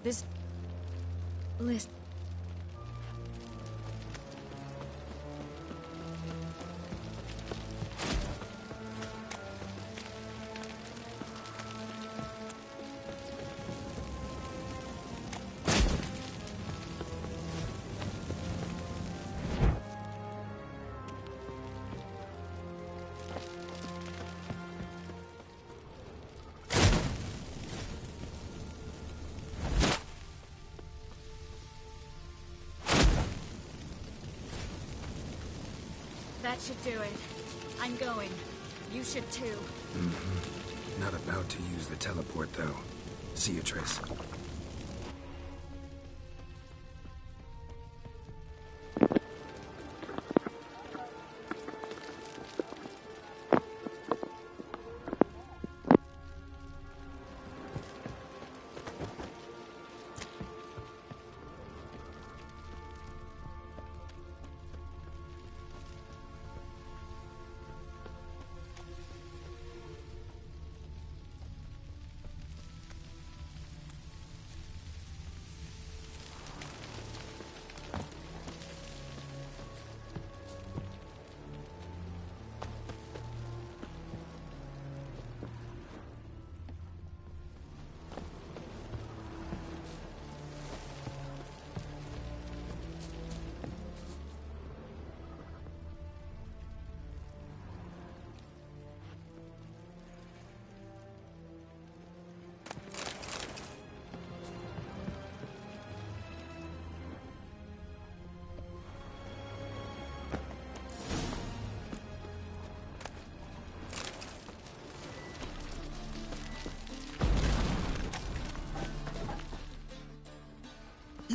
This list. That should do it. I'm going. You should too. Mm-hmm. Not about to use the teleport, though. See you, Triss.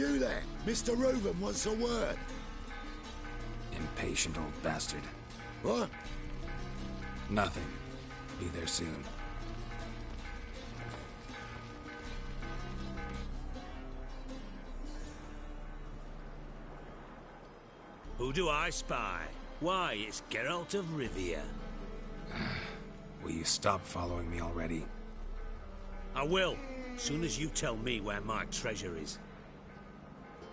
You there, Mr. Reuben wants a word. Impatient old bastard. What? Nothing. Be there soon. Who do I spy? Why, it's Geralt of Rivia. Will you stop following me already? I will, soon as you tell me where my treasure is.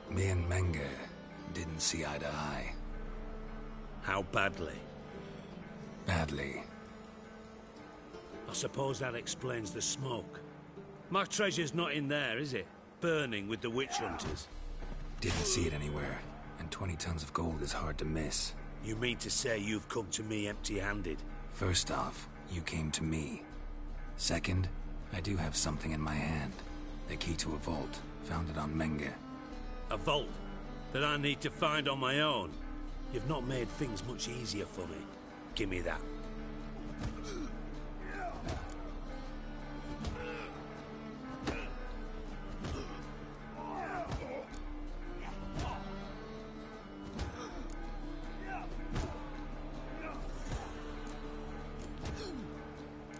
Me and Menge didn't see eye to eye. How badly? Badly. I suppose that explains the smoke. My treasure's not in there, is it? Burning with the witch hunters. Didn't see it anywhere, and 20 tons of gold is hard to miss. You mean to say you've come to me empty-handed? First off, you came to me. Second, I do have something in my hand. The key to a vault, found it on Menge. A vault that I need to find on my own? You've not made things much easier for me. Give me that.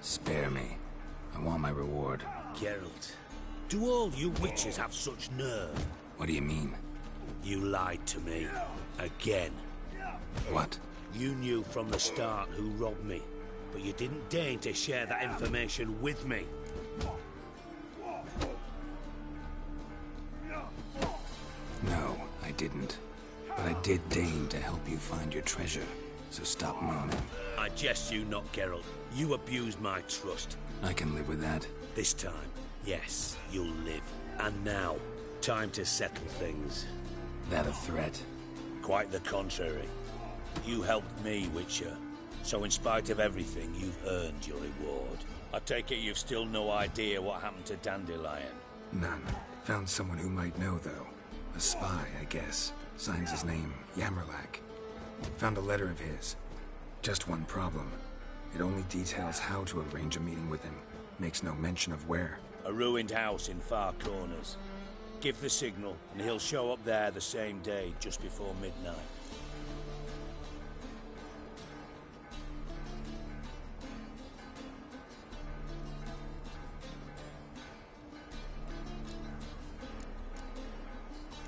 Spare me. I want my reward. Geralt, do all you witches have such nerve? What do you mean? You lied to me. Again. What? You knew from the start who robbed me, but you didn't deign to share that information with me. No, I didn't. But I did deign to help you find your treasure, so stop moaning. I jest you not, Geralt. You abused my trust. I can live with that. This time, yes, you'll live. And now, time to settle things. That a threat? Quite the contrary. You helped me, Witcher. So in spite of everything, you've earned your reward. I take it you've still no idea what happened to Dandelion? None. Found someone who might know, though. A spy, I guess. Signs his name, Yammerlack. Found a letter of his. Just one problem. It only details how to arrange a meeting with him. Makes no mention of where. A ruined house in Far Corners. Give the signal, and he'll show up there the same day, just before midnight.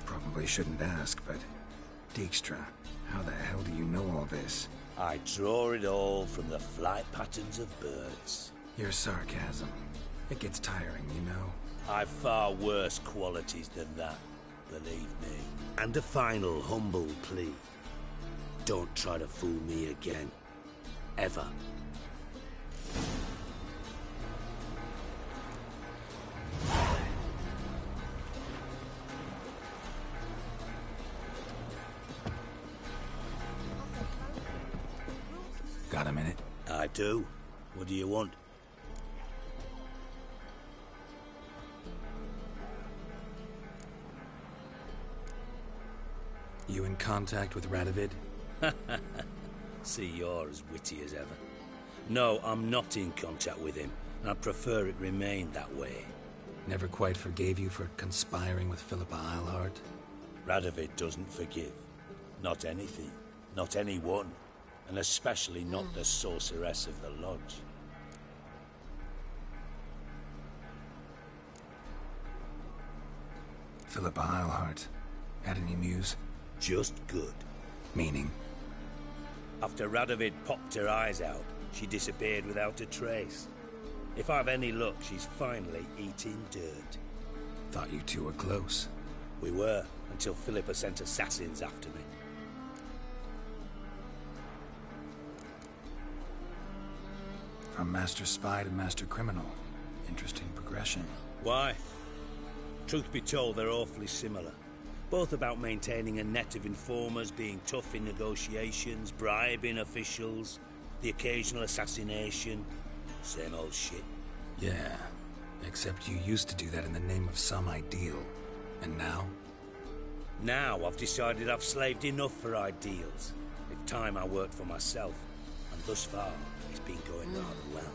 Probably shouldn't ask, but... Dijkstra, how the hell do you know all this? I draw it all from the flight patterns of birds. Your sarcasm. It gets tiring, you know. I've far worse qualities than that, believe me. And a final humble plea. Don't try to fool me again. Ever. Got a minute? I do. What do you want? You in contact with Radovid? See, you're as witty as ever. No, I'm not in contact with him. I'd prefer it remained that way. Never quite forgave you for conspiring with Philippa Eilhart? Radovid doesn't forgive. Not anything. Not anyone. And especially not the sorceress of the Lodge. Philippa Eilhart. Had any news? Just good. Meaning? After Radovid popped her eyes out, she disappeared without a trace. If I've any luck, she's finally eating dirt. Thought you two were close. We were, until Philippa sent assassins after me. From Master Spy to Master Criminal. Interesting progression. Why? Truth be told, they're awfully similar. Both about maintaining a net of informers, being tough in negotiations, bribing officials, the occasional assassination. Same old shit. Yeah, except you used to do that in the name of some ideal. And now? Now I've decided I've slaved enough for ideals. It's time I worked for myself. And thus far, it's been going rather well.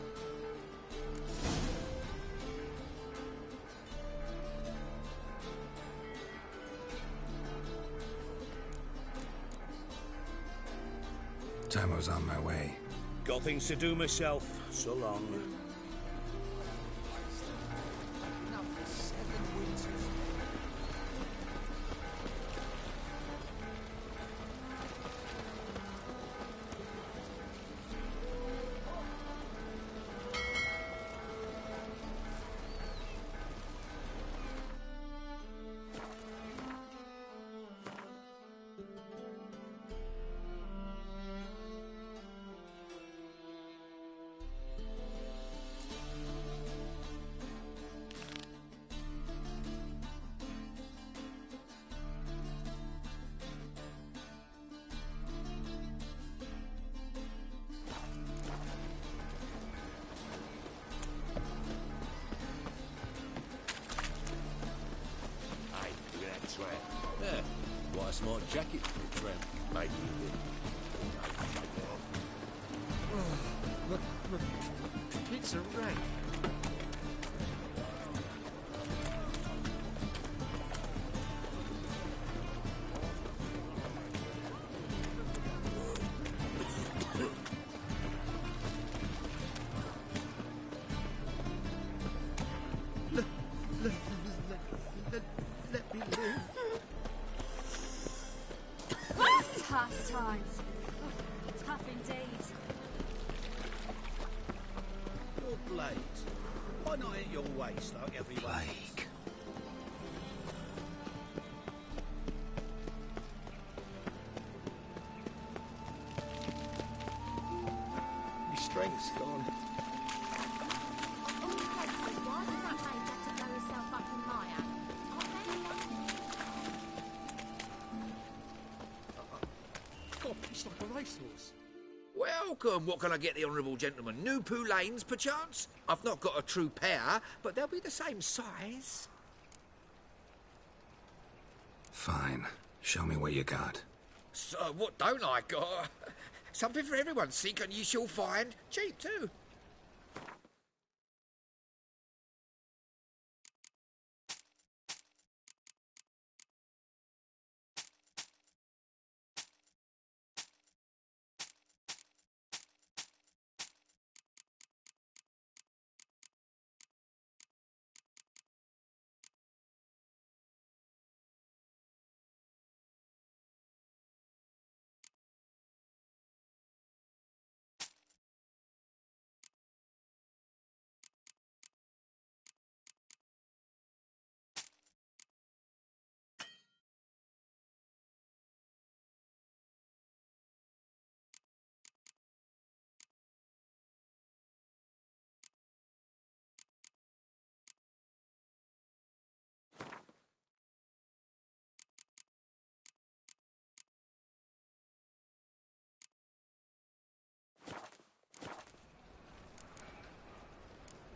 Time I was on my way. Got things to do myself. So long. Yeah, why a smart jacket for a tramp? Maybe you Look, it's a rag. Let me live. Tough times. Tough indeed. Your blade. Why not at your waist like everyone else? My strength's gone. God, it's like a racehorse. Welcome. What can I get the honourable gentleman? New poulaines, perchance? I've not got a true pair, but they'll be the same size. Fine. Show me what you got. So, what don't I got? Something for everyone. Seek and ye shall find. Cheap, too.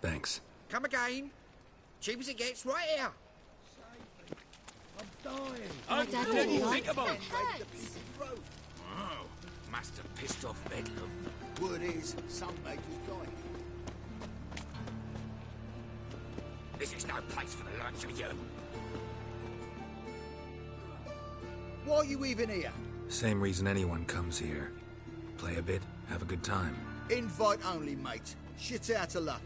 Thanks. Come again. Cheap as it gets, right here. I'm dying. Oh, Dad, Think about it. Oh, must have pissed off Bedlam. Word is, some major's dying. This is no place for the likes of you. Why are you even here? Same reason anyone comes here. Play a bit, have a good time. Invite only, mate. Shit's out of luck.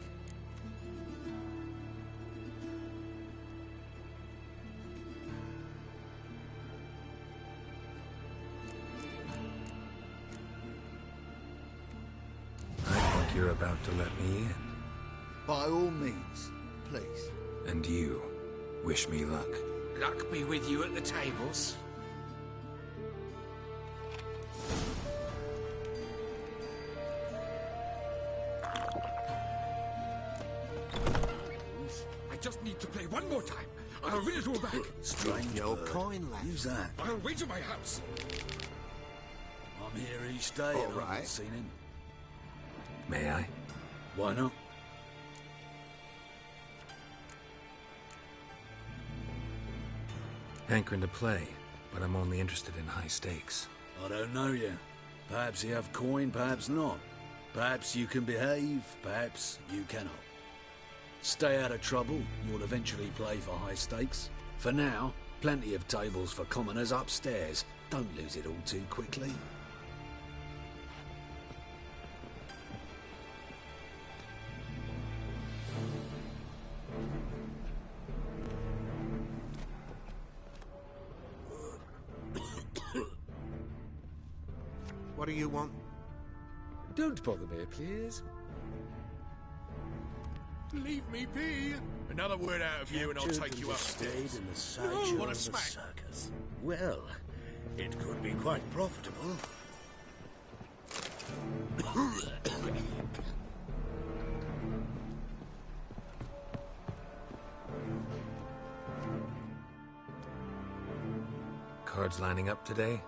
I think you're about to let me in. By all means, please. And you, wish me luck. Luck be with you at the tables. I just need to play one more time. I'll win it all back. Strange your kind, lad. Who's that? I'll wager my house. I'm here each day and I haven't seen him. May I? Why not? Hankering to play, but I'm only interested in high stakes. I don't know yet. Perhaps you have coin, perhaps not. Perhaps you can behave, perhaps you cannot. Stay out of trouble, you'll eventually play for high stakes. For now, plenty of tables for commoners upstairs. Don't lose it all too quickly. What do you want? Don't bother me, please. Leave me be. Another word out of you and I'll take you upstairs. In the sideshow What a of the smack. circus. Well, it could be quite profitable. Cards lining up today?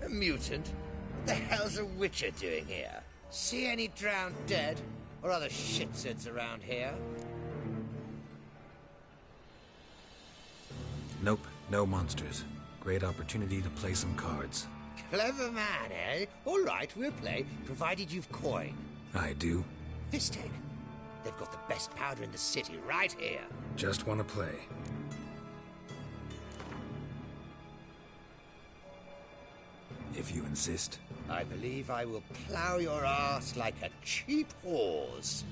A mutant? What the hell's a witcher doing here? See any drowned dead? Or other shitsuds around here? Nope, no monsters. Great opportunity to play some cards. Clever man, eh? All right, we'll play, provided you've coin. I do. Fistic. They've got the best powder in the city right here. Just want to play. If you insist. I believe I will plow your ass like a cheap horse.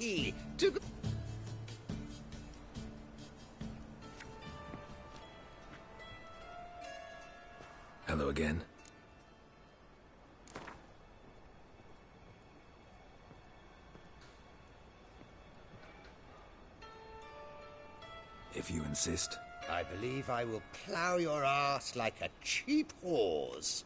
key to... Hello again. If you insist. I believe I will plough your ass like a cheap horse.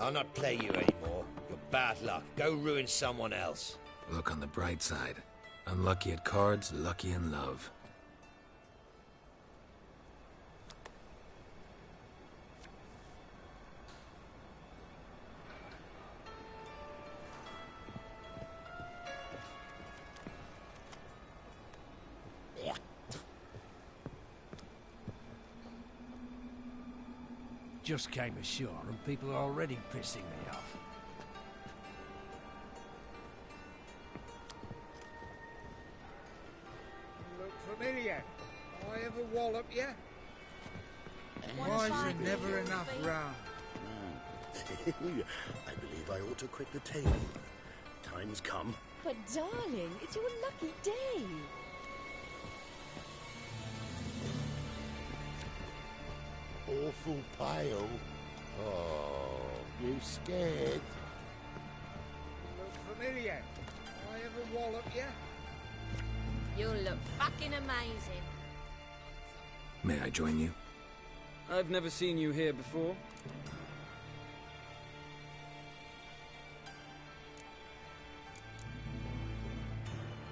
I'll not play you anymore. You're bad luck. Go ruin someone else. Look on the bright side. Unlucky at cards, lucky in love. Just came ashore and people are already pissing me off. Look familiar. I ever wallop you? Why is there never enough rum? I believe I ought to quit the table. Time's come. But darling, it's your lucky day. Awful pale. Oh, you scared? Look familiar. I ever wallop you? You look fucking amazing. May I join you? I've never seen you here before.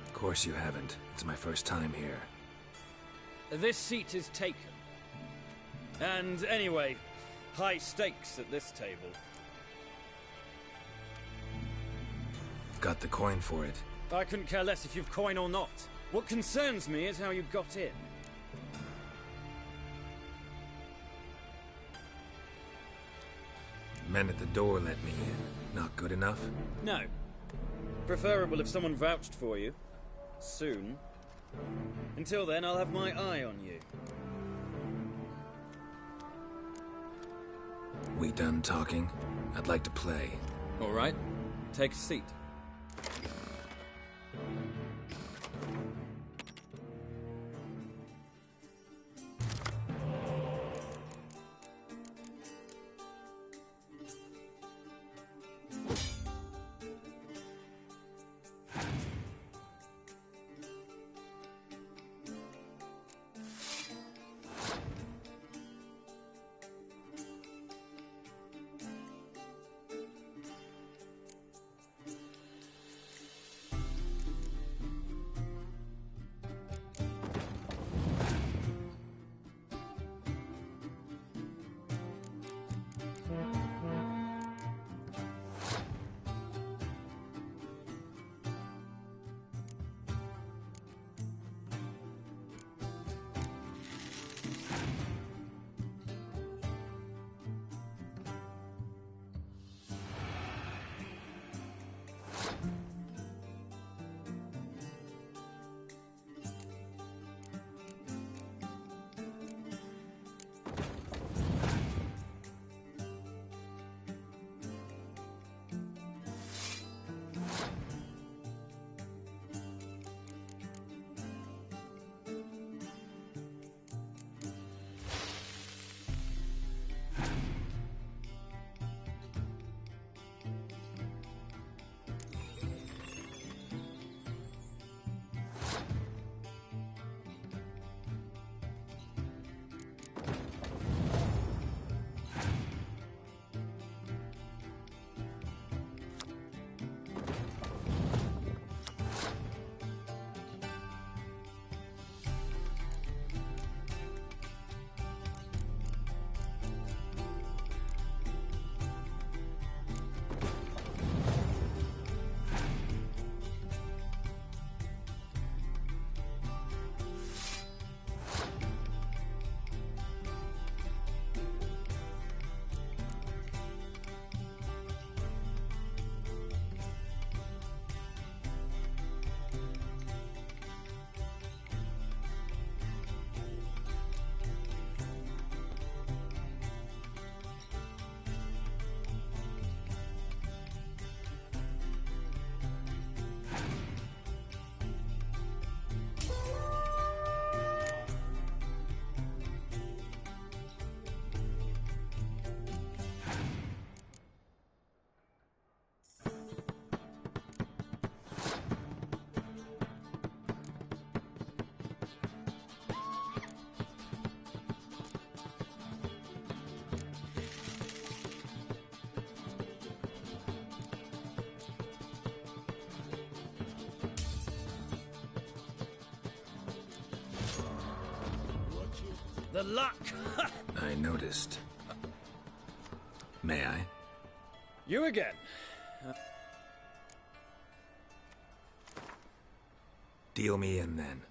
Of course you haven't. It's my first time here. This seat is taken. And anyway, high stakes at this table. Got the coin for it. I couldn't care less if you've coin or not. What concerns me is how you got in. Men at the door let me in. Not good enough? No. Preferable if someone vouched for you. Soon. Until then, I'll have my eye on you. We done talking? I'd like to play. All right. Take a seat. The luck! I noticed. May I? You again. Deal me in then.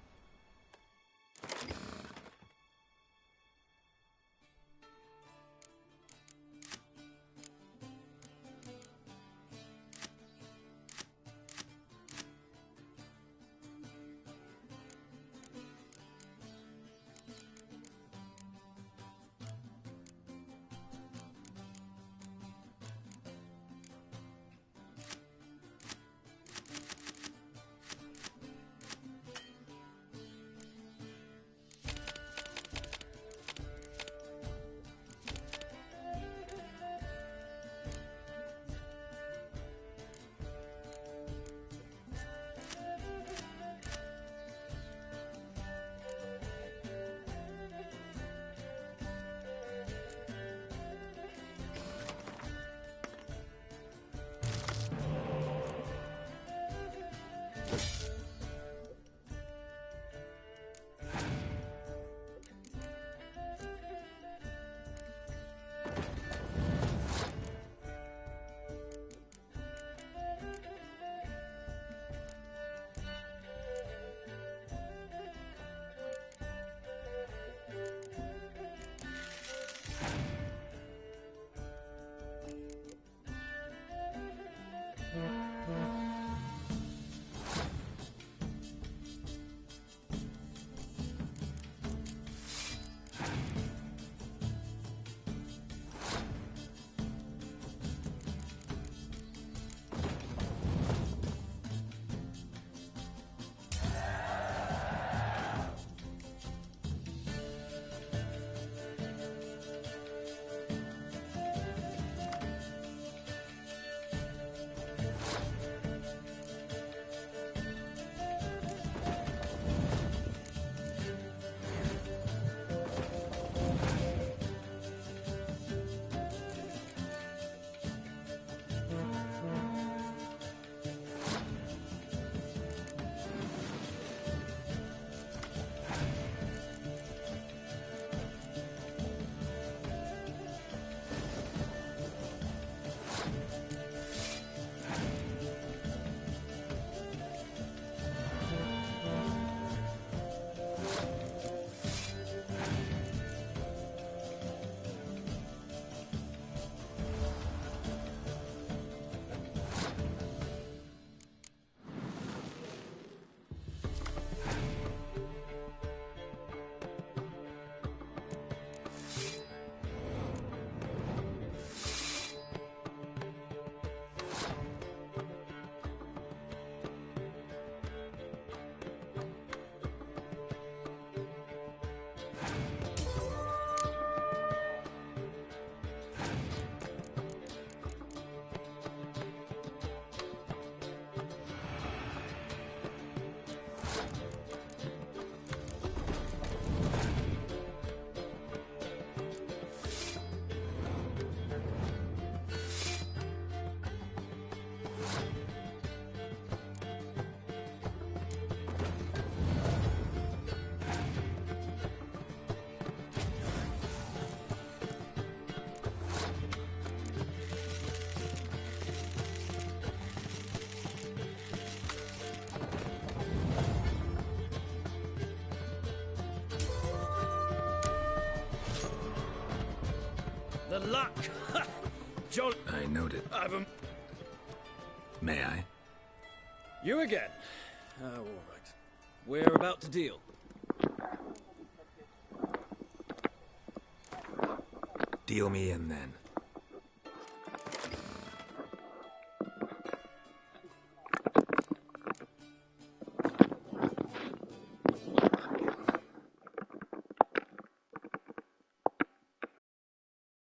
The luck! Jolly. I noted. May I? You again. Oh, all right. We're about to deal. Deal me in then.